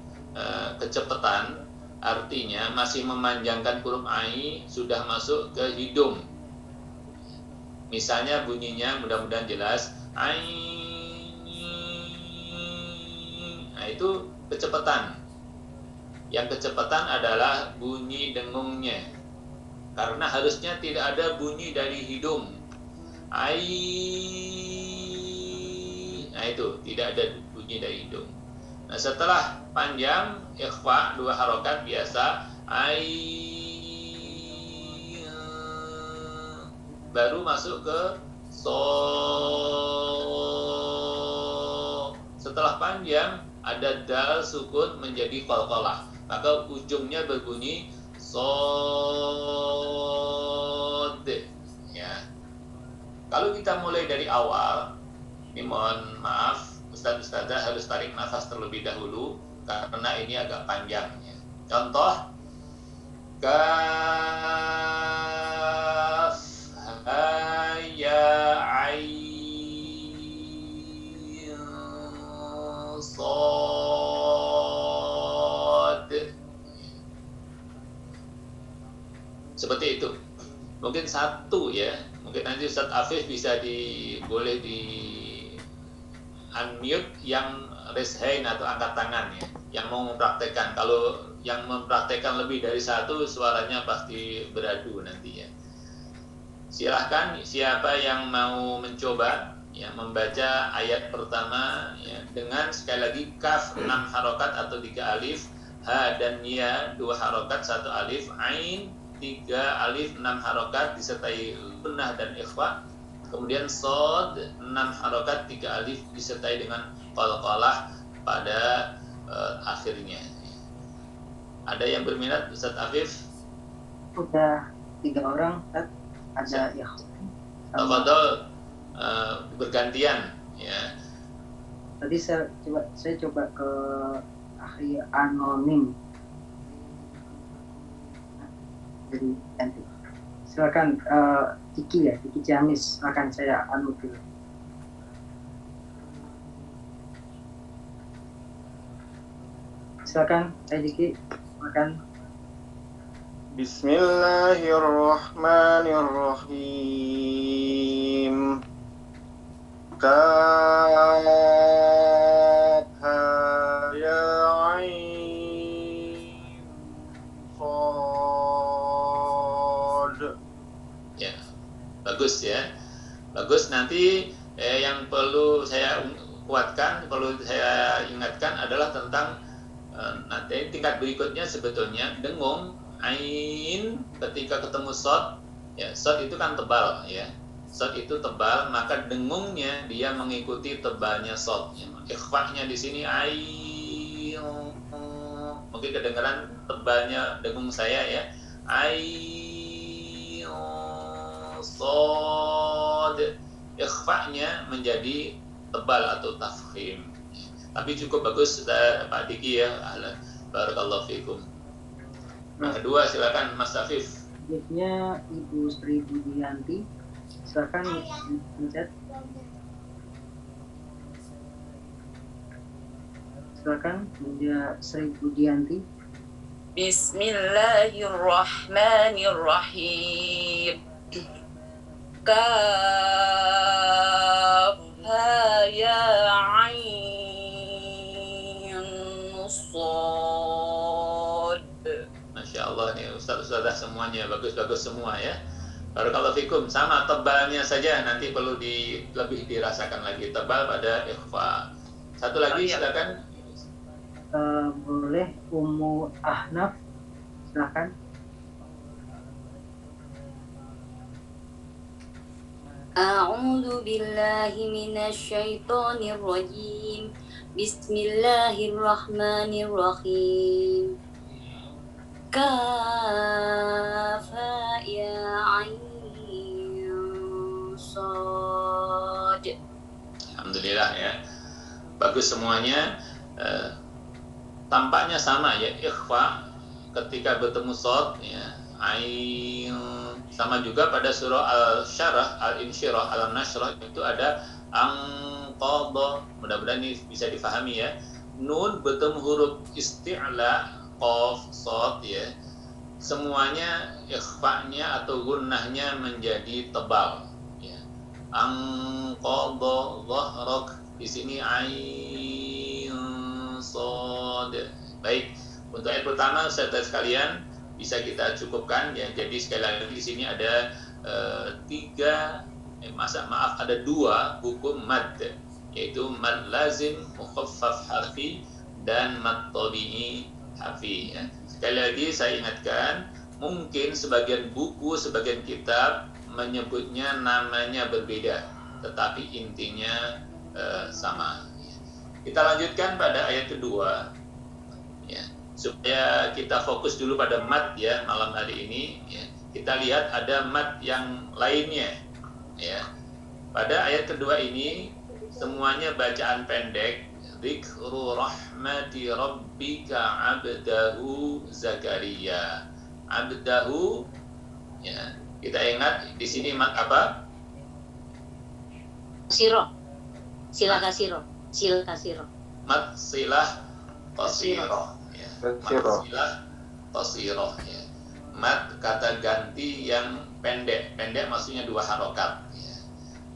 kecepatan, artinya masih memanjangkan huruf sudah masuk ke hidung. Misalnya bunyinya mudah-mudahan jelas nah itu kecepatan. Yang kecepatan adalah bunyi dengungnya, karena harusnya tidak ada bunyi dari hidung. Nah itu tidak ada bunyi dari hidung. Nah, setelah panjang ikhfa 2 harokat biasa baru masuk ke so. Setelah panjang ada dal sukun menjadi qalqalah. maka ujungnya berbunyi sod. Ya. Kalau kita mulai dari awal, ini mohon maaf, Ustaz-Ustazah harus tarik nafas terlebih dahulu karena ini agak panjang. Ya. Contoh, kaf ha ya ain sad. Seperti itu. Mungkin satu ya. Mungkin nanti Ustaz Afif bisa boleh di unmute yang raise hand atau angkat tangan ya, yang mau mempraktekkan. Kalau yang mempraktekkan lebih dari satu, suaranya pasti beradu nanti ya. Silahkan siapa yang mau mencoba ya membaca ayat pertama ya, dengan sekali lagi kaf 6 harokat atau 3 alif, ha dan ya 2 harokat 1 alif, ain 3 alif 6 harokat disertai gunnah dan ikhfa, kemudian sod 6 harokat 3 alif disertai dengan qalqalah pada akhirnya. Ada yang berminat Ustaz Afif? Udah 3 orang, Ustaz. Ada ya. Tafadhol, bergantian ya. Tadi saya coba ke ahli anonim. Jadi nanti silakan Kiki ya, Kiki Ciamis, silakan saya unmute dulu. Silakan, saya Kiki, silakan. Bismillahirrahmanirrahim. Kaf ha ya ain sad. Ya, bagus ya. Bagus. Nanti yang perlu saya kuatkan, perlu saya ingatkan adalah tentang nanti tingkat berikutnya sebetulnya dengung ain ketika ketemu sod ya, sod itu kan tebal ya, sod itu tebal, maka dengungnya dia mengikuti tebalnya sod ya. Ikhfa'nya di sini ain, mungkin kedengaran tebalnya dengung saya ya, ain sod, ikhfa'nya menjadi tebal atau tafkhim. Tapi cukup bagus Pak Diki ya. Barakallahu fikum. Nah, kedua silakan Mas Afif. Selanjutnya Ibu Sri Budianti, silakan mencet. Silakan Bunda Sri Budianti. Bismillahirrahmanirrahim. Kaf ha ya ain sad. Masya Allah nih Ustaz-Ustazah semuanya bagus-bagus semua ya. Barakallahu fikum. Sama tebalnya saja nanti perlu lebih dirasakan lagi, tebal pada ikhfa. Satu lagi silakan. Boleh Ummu Ahnaf, silakan. A'udzu billahi minasyaitonir rajim. Bismillahirrahmanirrahim. Kaf ha ya ain sad. Alhamdulillah ya. Bagus semuanya. Tampaknya sama ya, ikhfa ketika bertemu sod ya, ain, sama juga pada surah Al-Syarah, Al-Insyirah, Al-Nashrah itu ada angqadha. Mudah-mudahan ini bisa difahami ya. Nun bertemu huruf isti'la, qaf, shad ya. Semuanya ikhfa'nya atau gunnahnya menjadi tebal ya. Angqadha dhahrak, di sini ain shad. Baik, untuk ayat pertama saudara sekalian bisa kita cukupkan ya. Jadi sekali lagi di sini ada ada 2 hukum mad, yaitu mad lazim mukhaffaf harfi dan mad tabi'i harfi ya. Sekali lagi saya ingatkan, mungkin sebagian buku, sebagian kitab menyebutnya namanya berbeda, tetapi intinya sama. Kita lanjutkan pada ayat kedua. Ya. supaya kita fokus dulu pada mat ya malam hari ini ya. Kita lihat ada mat yang lainnya ya. Pada ayat kedua ini semuanya bacaan pendek. Dzikru rahmati rabbika abdahu Zakaria. Abdahu ya. Kita ingat di sini mat apa? Siro. Sila kasiro. Mat silah qasiro ya. Mat silah qasiro ya. Mat kata ganti yang pendek. Pendek maksudnya 2 harokat ya.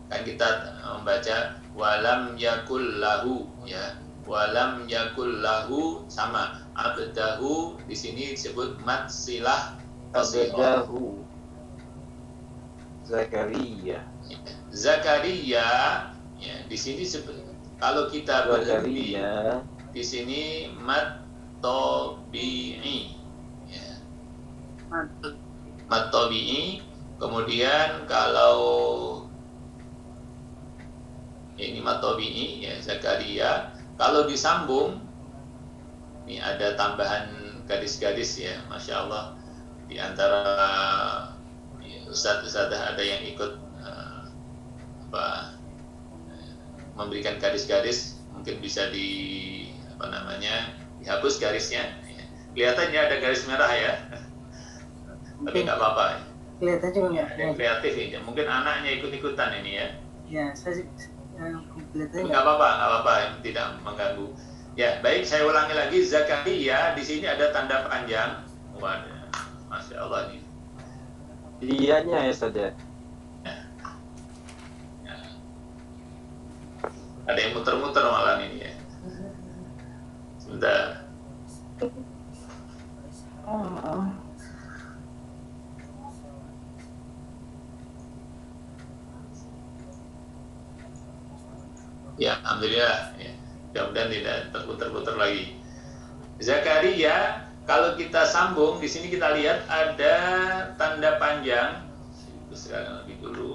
Kan kita membaca walam yakul lahu ya. Walam yakul lahu sama abdahu di sini disebut mat silah qasiro. Abdahu Zakaria. Zakaria ya di sini kalau kita berhenti Zakaria di sini mat tabi'i ya. Mat tabi'i. Kemudian kalau ini mat tabi'i ya Zakaria, kalau disambung ini ada tambahan garis-garis ya, Masya Allah di antara ustadz-ustadzah ada yang ikut memberikan garis-garis, mungkin bisa dihapus garisnya ya. Kelihatannya ada garis merah ya. Tapi nggak apa-apa Kelihatan juga nggak? ada yang kreatif ya. Mungkin anaknya ikut-ikutan ini ya. Ya, saya kelihatannya Nggak apa-apa yang tidak mengganggu ya. Baik, saya ulangi lagi. Zakaria di sini ada tanda panjang. Waduh, Masya Allah nih. Iyanya ya saja. Ada yang muter-muter malam ini ya. Sebentar. Ya, alhamdulillah. Ya. Mudah-mudahan tidak terputar-putar lagi. Zakaria, kalau kita sambung di sini kita lihat ada tanda panjang. Sekarang lebih dulu.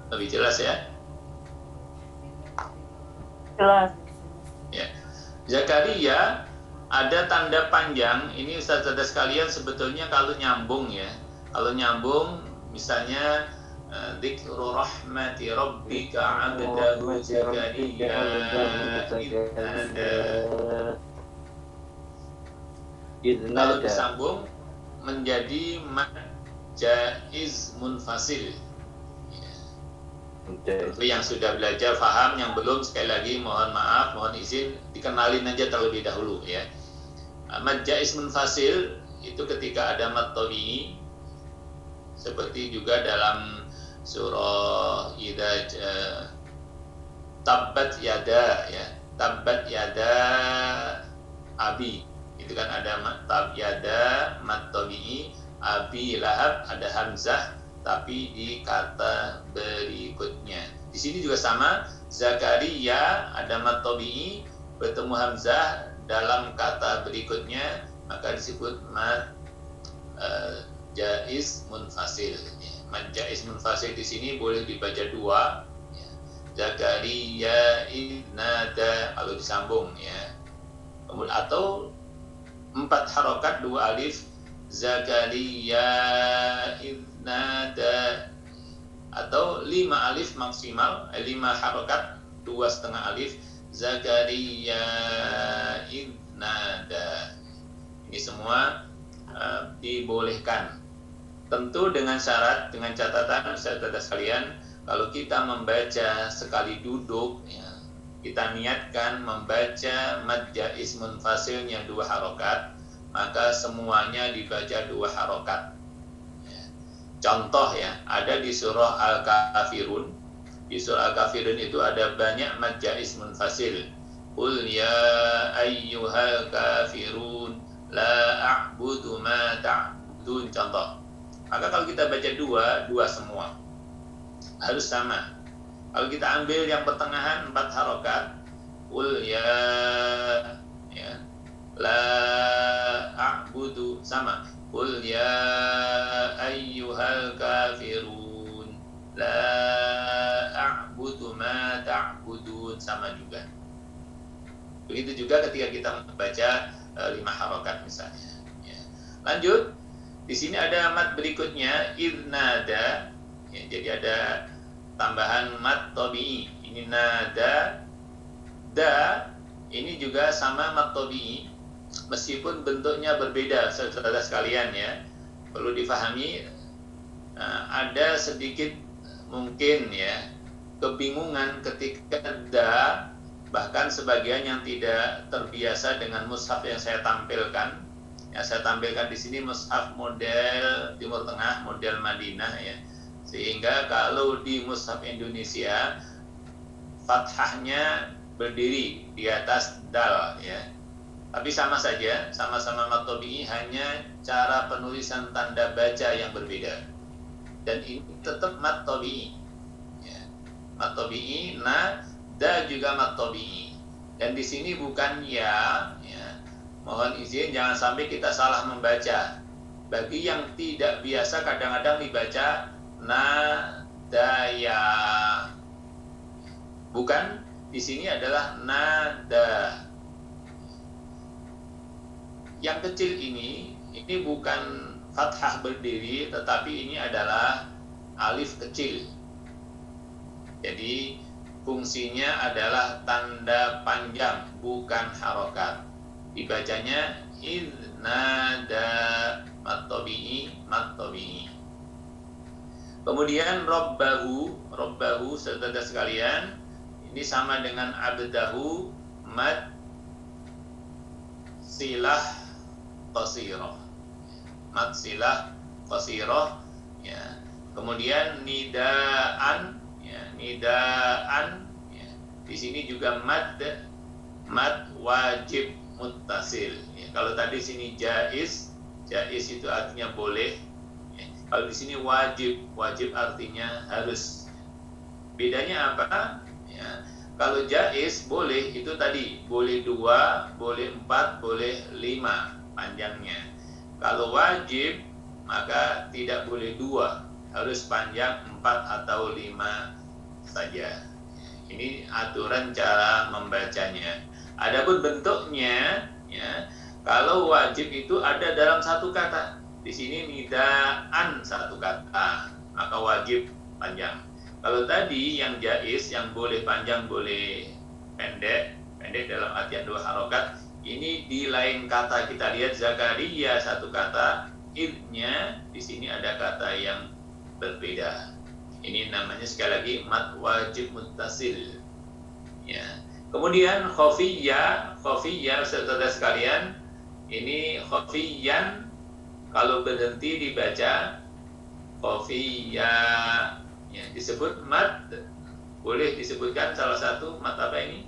Lebih jelas ya? Jelas. Ya. Zakaria ada tanda panjang. Ini Ustaz-Ustaz sekalian sebetulnya kalau nyambung ya. Kalau nyambung misalnya dzikru rahmati rabbika 'abdahu Zakaria kalau disambung menjadi mad jaiz munfasil. Tapi yang sudah belajar paham, yang belum sekali lagi mohon maaf, mohon izin dikenalin aja terlebih dahulu ya. Mad jaiz munfasil itu ketika ada mad tabi'i, seperti juga dalam surah tabbat yada ya, tabbat yada abi, itu kan ada tab yada mad tabi'i, abi lahab ada hamzah tapi di kata berikutnya. Di sini juga sama, Zakaria ada mad tabi'i bertemu hamzah dalam kata berikutnya, maka disebut mad jaiz munfasil. Mad jaiz munfasil di sini boleh dibaca 2 ya. Zakaria idnada kalau disambung ya. Kemudian atau 4 harokat 2 alif, Zakaria idnada, atau 5 alif maksimal, 5 harokat 2,5 alif, Zakaria idnada. Ini semua dibolehkan, tentu dengan syarat, dengan catatan saudara sekalian, kalau kita membaca sekali duduk ya, kita niatkan membaca mad jaiz munfasil yang 2 harokat, maka semuanya dibaca 2 harokat ya. Contoh ya, ada di surah Al-Kafirun. Di surah Al-Kafirun itu ada banyak mad jaiz munfasil. Qul ya ayyuhal kafirun la a'budu ma ta'budun, contoh. Maka kalau kita baca 2 semua harus sama. Kalau kita ambil yang pertengahan 4 harokat, Qul ya la a'budu ya ayyuhal kafirun la a'budu ma ta'budun, sama juga. Begitu juga ketika kita membaca 5 harokat misalnya. Ya. Lanjut, di sini ada mat berikutnya idnada. Ya, jadi ada tambahan mat tabi'i. Ini nada, da, ini juga sama mat tabi'i, meskipun bentuknya berbeda, saudara sekalian ya. Perlu difahami, ada sedikit mungkin ya kebingungan ketika da, bahkan sebagian yang tidak terbiasa dengan mushaf yang saya tampilkan. Ya, saya tampilkan di sini mushaf model Timur Tengah, model Madinah ya. Sehingga kalau di mushaf Indonesia fathahnya berdiri di atas dal ya. Tapi sama saja, sama-sama mat tabi'i, hanya cara penulisan tanda baca yang berbeda. Dan ini tetap mat tabi'i. Ya. Mat tabi'i, nah da juga mat tabi'i. Dan di sini bukan ya. Mohon izin jangan sampai kita salah membaca. Bagi yang tidak biasa kadang-kadang dibaca nadaya. Bukan, di sini adalah nada. Yang kecil ini bukan fathah berdiri, tetapi ini adalah alif kecil. Jadi fungsinya adalah tanda panjang, bukan harokat. Dibacanya idnada mat tabi'i. Kemudian robbahu saudara sekalian, ini sama dengan abdahu, mad silah qasirah. Mad silah qasirah ya. Kemudian nidaan ya, ya. Di sini juga mad wajib muttasil ya. Kalau tadi sini jaiz itu artinya boleh ya. Kalau di sini wajib artinya harus. Bedanya apa ya? Kalau jaiz boleh, itu tadi boleh 2, boleh 4, boleh 5 panjangnya. Kalau wajib maka tidak boleh 2, harus panjang 4 atau 5 saja. Ini aturan cara membacanya. Adapun bentuknya ya, kalau wajib itu ada dalam satu kata. Di sini nidaan satu kata, maka wajib panjang. Kalau tadi yang jaiz, yang boleh panjang boleh pendek dalam artian 2 harokat, ini di lain kata. Kita lihat Zakaria satu kata, idnya di sini ada kata yang berbeda. Ini namanya sekali lagi mat wajib muttasil ya. Kemudian khafiyya saudara sekalian, ini khafiyyan kalau berhenti dibaca khafiyya ya, disebut mat. Boleh disebutkan salah satu mat apa ini?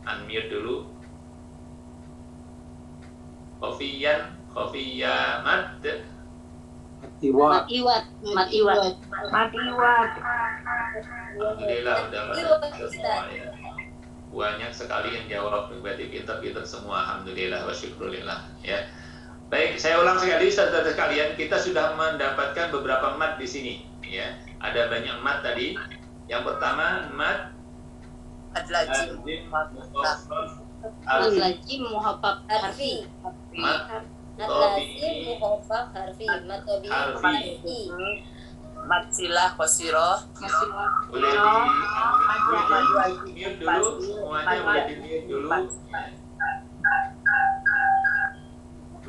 Unmute dulu. Khafiyya mat Matiwat. Alhamdulillah udah pada semua ya. Banyak sekali yang jawab, berarti pintar-pintar semua. Alhamdulillah wa syukrulillah ya. Baik, saya ulang sekali saudara sekalian, kita sudah mendapatkan beberapa mat di sini ya. Ada banyak mat tadi. Yang pertama mat Adlajim muhaffaf harfi. mat Lazim muhaffaf harfi. harfi. mat silah qasirah. Boleh di mute dulu, semuanya boleh di mute dulu.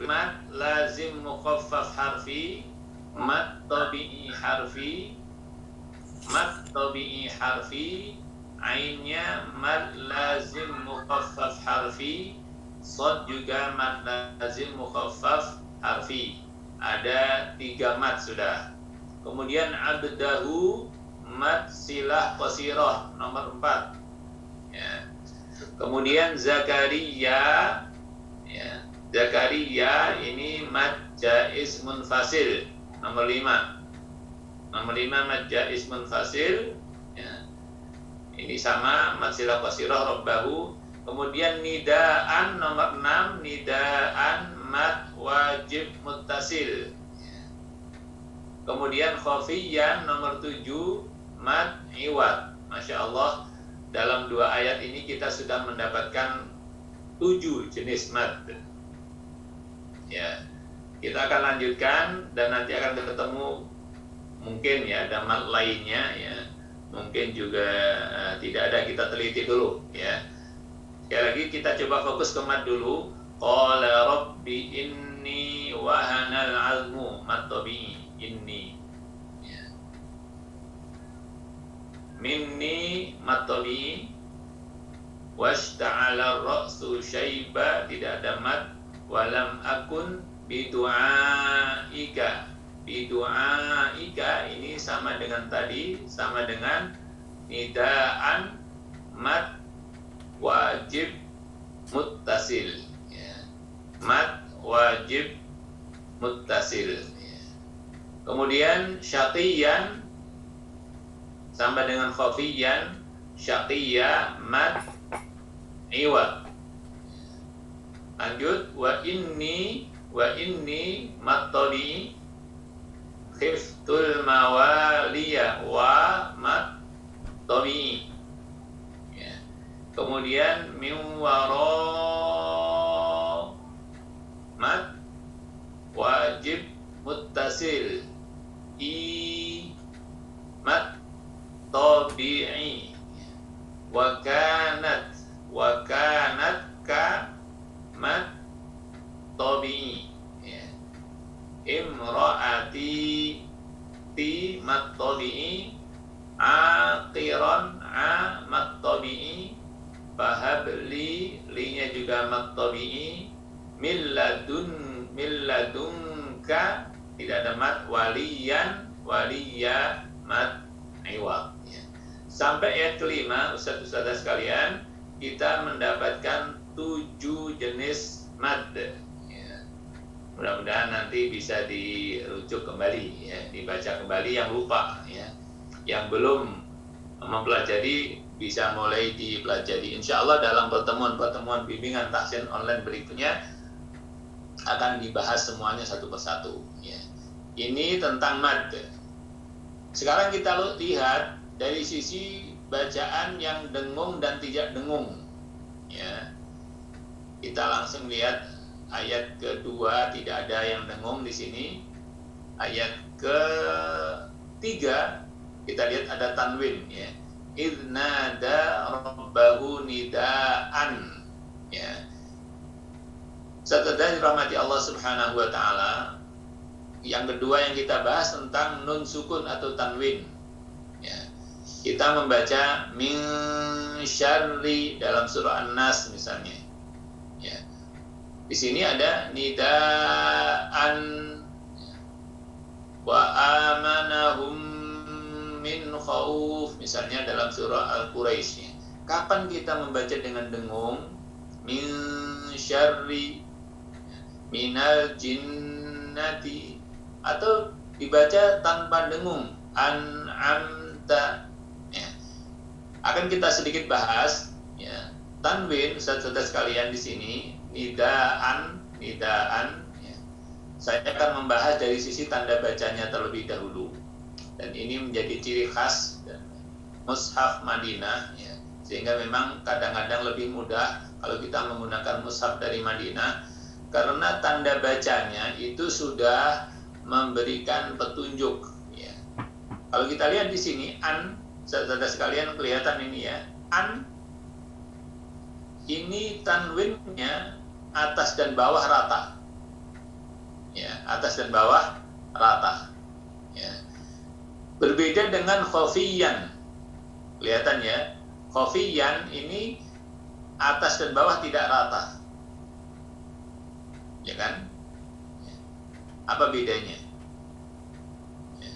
Mat lazim mukhaffaf harfi, mat tabi'i harfi, ainnya mad lazim mukhaffaf harfi, shad juga mad lazim mukhaffaf harfi. Ada 3 mat sudah. Kemudian abdahu mad silah qasirah nomor 4 ya. Kemudian Zakaria ya. Zakaria ini mad jaiz munfasil nomor 5 mad jaiz munfasil ya. Ini sama mad silah qasirah robbahu. Kemudian nidaan nomor 6, nidaan mad wajib muttasil. Kemudian khafiyan nomor 7, mad iwad. Masya Allah, dalam 2 ayat ini kita sudah mendapatkan 7 jenis mad. Ya, kita akan lanjutkan dan nanti akan ketemu mungkin ya ada mad lainnya ya. Mungkin juga tidak ada, kita teliti dulu ya. Sekali lagi kita coba fokus ke mad dulu. Qala rabbi inni wahanal azmu mad tabi'i inni. Ya. Minni mad tabi'i washta'ala ar-ra'su syaiba, tidak ada mad. Walam akun bidu'aika. Bidu'aika ini sama dengan tadi, sama dengan nidaan mad wajib muttasil ya. Mad wajib muttasil ya. Kemudian syaqiyan sama dengan khafiyan, syaqiyya mad iwad. Lanjut, wa inni mad tabi'i khiftul mawaliya wa mad tabi'i ya. Kemudian min wara mad wajib muttasil i mad tabi'i wa kanat ka mad tabi'i ya. Imra'ati ti mad tabi'i aqiran a mad tabi'i fahabli linya juga mad tabi'i milladunka tidak ada mad waliya mad iwad ya. Sampai ayat kelima ustaz-ustazah sekalian kita mendapatkan 7 jenis mad ya. Mudah-mudahan nanti bisa dirujuk kembali ya, dibaca kembali yang lupa ya. Yang belum mempelajari bisa mulai dipelajari. Insya Allah dalam pertemuan bimbingan tahsin online berikutnya akan dibahas semuanya satu persatu ya. Ini tentang mad. Sekarang kita lihat dari sisi bacaan yang dengung dan tidak dengung ya. Kita langsung lihat ayat kedua, tidak ada yang dengung di sini. Ayat ketiga kita lihat ada tanwin ya. Idnada rabbahu nidaan ya. Setelah dirahmati Allah Subhanahu wa taala, yang kedua yang kita bahas tentang nun sukun atau tanwin ya. Kita membaca min syarri dalam surah An-Nas misalnya ya. Di sini ada nidaan wa amanahum min khauf misalnya dalam surah Al-Quraisy. Kapan kita membaca dengan dengung? Min syarri minal jinnati, atau dibaca tanpa dengung an'amta ya. Akan kita sedikit bahas ya. Tanwin ustaz-ustaz sekalian di sini nidaan ya. Saya akan membahas dari sisi tanda bacanya terlebih dahulu. Dan ini menjadi ciri khas mushaf Madinah ya. Sehingga memang kadang-kadang lebih mudah kalau kita menggunakan mushaf dari Madinah karena tanda bacanya itu sudah memberikan petunjuk ya. Kalau kita lihat di sini an, saudara sekalian kelihatan ini ya, an ini tanwinnya atas dan bawah rata ya, atas dan bawah rata ya. Berbeda dengan khafiyan, kelihatan ya, khafiyan ini atas dan bawah tidak rata ya kan. Apa bedanya ya.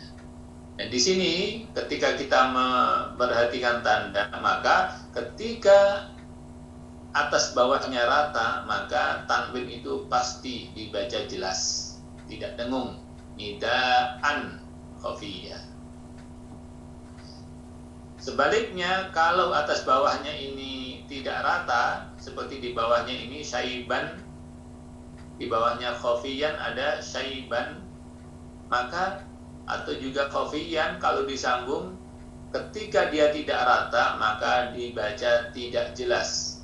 Dan di sini ketika kita memperhatikan tanda, maka ketika atas bawahnya rata, maka tanwin itu pasti dibaca jelas, tidak dengung. Nidaan khafiyah. Sebaliknya kalau atas bawahnya ini tidak rata, seperti di bawahnya ini syaiban, di bawahnya khofiyan ada syaiban, maka atau juga khofiyan kalau disambung, ketika dia tidak rata maka dibaca tidak jelas.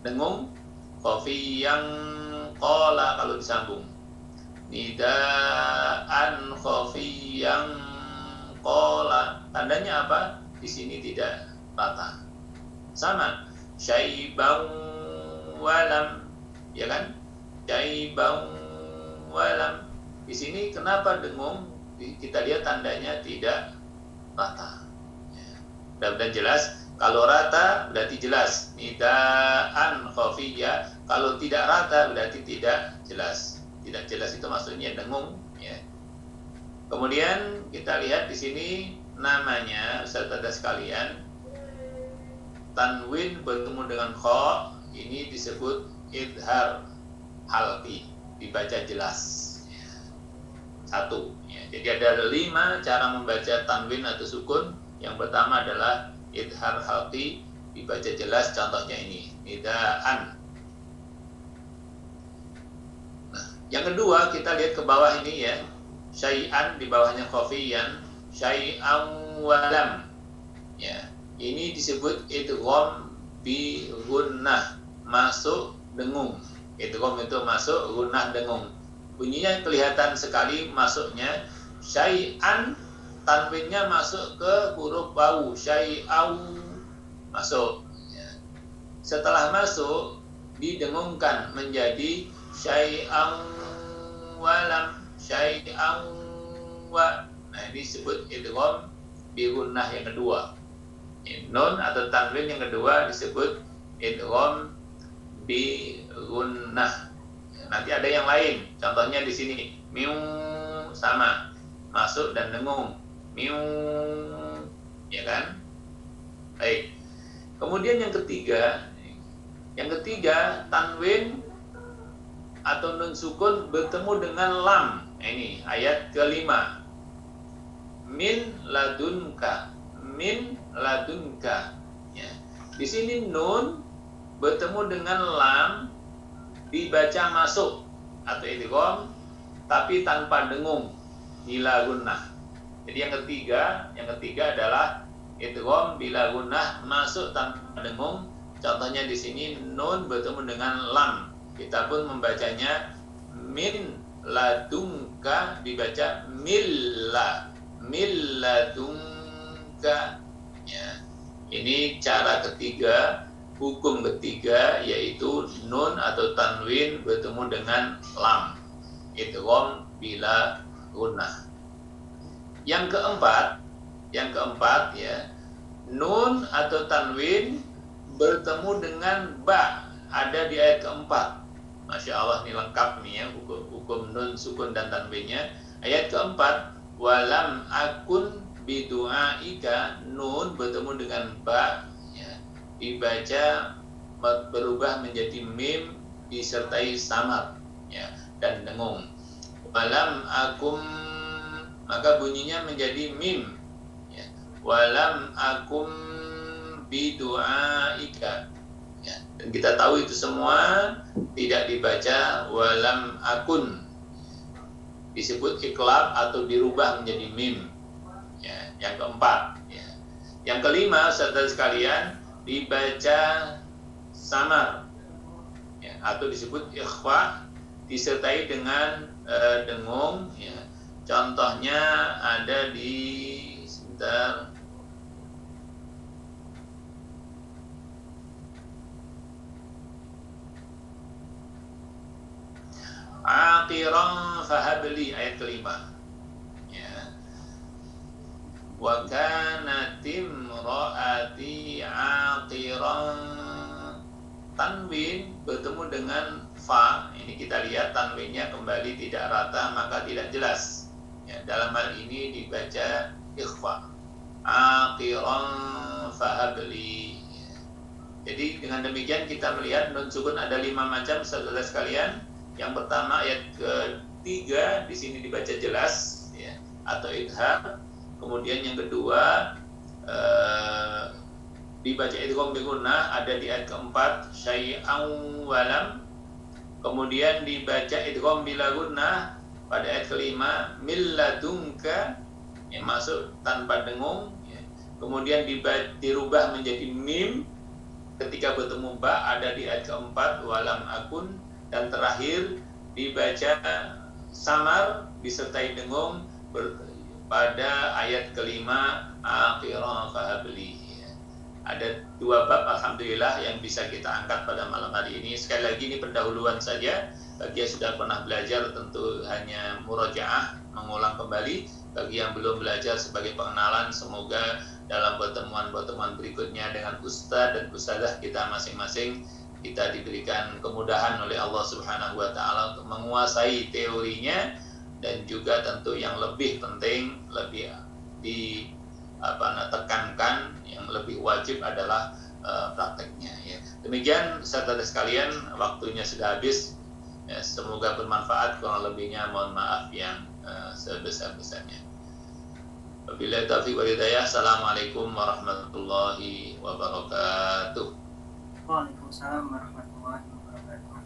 Dengung, khofiyan qala kalau disambung. Nidaan khofiyan qala, tandanya apa? Di sini tidak rata. Sama, syaiban walam, ya kan? Syaiban walam. Di sini kenapa dengung? Kita lihat tandanya tidak rata. Mudah-mudahan jelas. Kalau rata berarti jelas. Nidaan khafiyah. Kalau tidak rata berarti tidak jelas. Tidak jelas itu maksudnya dengung. Ya. Kemudian kita lihat di sini namanya, saudara sekalian, tanwin bertemu dengan kha, ini disebut idhar halqi, dibaca jelas. Satu. Ya. Jadi ada 5 cara membaca tanwin atau sukun. Yang pertama adalah idhar halqi, dibaca jelas. Contohnya ini, nidaan. Nah, yang kedua kita lihat ke bawah ini ya, syai'an di bawahnya khofiyan, syai'an walam. Ya, ini disebut idgham bi gunnah, masuk dengung. Idgham itu masuk, gunnah dengung. Bunyinya kelihatan sekali masuknya. Syai'an, tanwinnya masuk ke huruf wawu, syai'au, masuk. Ya. Setelah masuk didengungkan menjadi syai'an walam, syai'an wa. Nah, ini disebut idgham bi gunnah yang kedua. Nun atau tanwin yang kedua disebut idgham bi gunnah. Nanti ada yang lain. Contohnya di sini, miu, sama, masuk dan dengung. Miu, ya kan? Baik. Kemudian yang ketiga tanwin atau nun sukun bertemu dengan lam. Nah, ini ayat kelima. Min ladunka, min ladunka. Ya. Di sini nun bertemu dengan lam, dibaca masuk atau idgham, tapi tanpa dengung, bila gunnah. Jadi yang ketiga adalah idgham bila gunnah, masuk tanpa dengung. Contohnya di sini nun bertemu dengan lam, kita pun membacanya min ladunka, dibaca milla, milladunka. Ya. Ini cara ketiga, hukum ketiga, yaitu nun atau tanwin bertemu dengan lam, idgham bila gunnah. Yang keempat ya, nun atau tanwin bertemu dengan ba, ada di ayat keempat. Masya Allah, ini lengkap nih ya, hukum nun, sukun dan tanwinnya. Ayat keempat, walam akun bidu'aika, nun bertemu dengan ba, dibaca berubah menjadi mim disertai samar, ya, dan dengung. Walam akum, maka bunyinya menjadi mim, ya. Walam akum bidu'aika, ya. Dan kita tahu itu semua tidak dibaca walam akun, disebut iklab atau dirubah menjadi mim, ya. Yang keempat, ya. Yang kelima, saudara sekalian, dibaca samar, ya, atau disebut ikhfa, disertai dengan dengung, ya. Contohnya ada di sebentar, aqiran fahabli, ayat kelima, ya. Wa kanatim ra'ati aqiran, tanwin bertemu dengan fa. Ini kita lihat tanwinnya kembali tidak rata, maka tidak jelas, ya. Dalam hal ini dibaca ikhfa, aqiran fahabli, ya. Jadi dengan demikian kita melihat nun sukun ada 5 macam, saudara sekalian. Yang pertama ayat ketiga di sini dibaca jelas, ya, atau idhar. Kemudian yang kedua dibaca idgham bi gunnah ada di ayat keempat syai'an walam. Kemudian dibaca idgham bila gunnah pada ayat kelima mil ladunka, yang masuk tanpa dengung ya. Kemudian dirubah menjadi mim ketika bertemu ba ada di ayat keempat walam akun. Dan terakhir dibaca samar disertai dengung pada ayat kelima akhirah fahabli. Ada 2 bab alhamdulillah yang bisa kita angkat pada malam hari ini. Sekali lagi ini pendahuluan saja. Bagi yang sudah pernah belajar tentu hanya murojaah, mengulang kembali. Bagi yang belum belajar sebagai pengenalan, semoga dalam pertemuan-pertemuan berikutnya dengan ustadz dan ustadzah kita masing-masing kita diberikan kemudahan oleh Allah Subhanahu wa taala untuk menguasai teorinya, dan juga tentu yang lebih penting, lebih tekankan, yang lebih wajib adalah prakteknya ya. Demikian saudara sekalian, waktunya sudah habis ya, semoga bermanfaat. Kurang lebihnya mohon maaf yang sebesar-besarnya. Wabillahi taufiq wal hidayah. Assalamualaikum warahmatullahi wabarakatuh. Waalaikumsalam warahmatullahi wabarakatuh.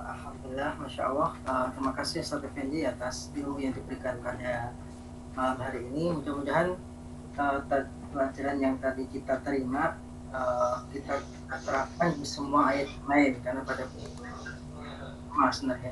Alhamdulillah, Masya Allah. Terima kasih Ustaz Effendi atas ilmu yang diberikan pada malam hari ini. Mudah-mudahan pelajaran yang tadi kita terima kita terapkan di semua ayat lain, karena pada sebenarnya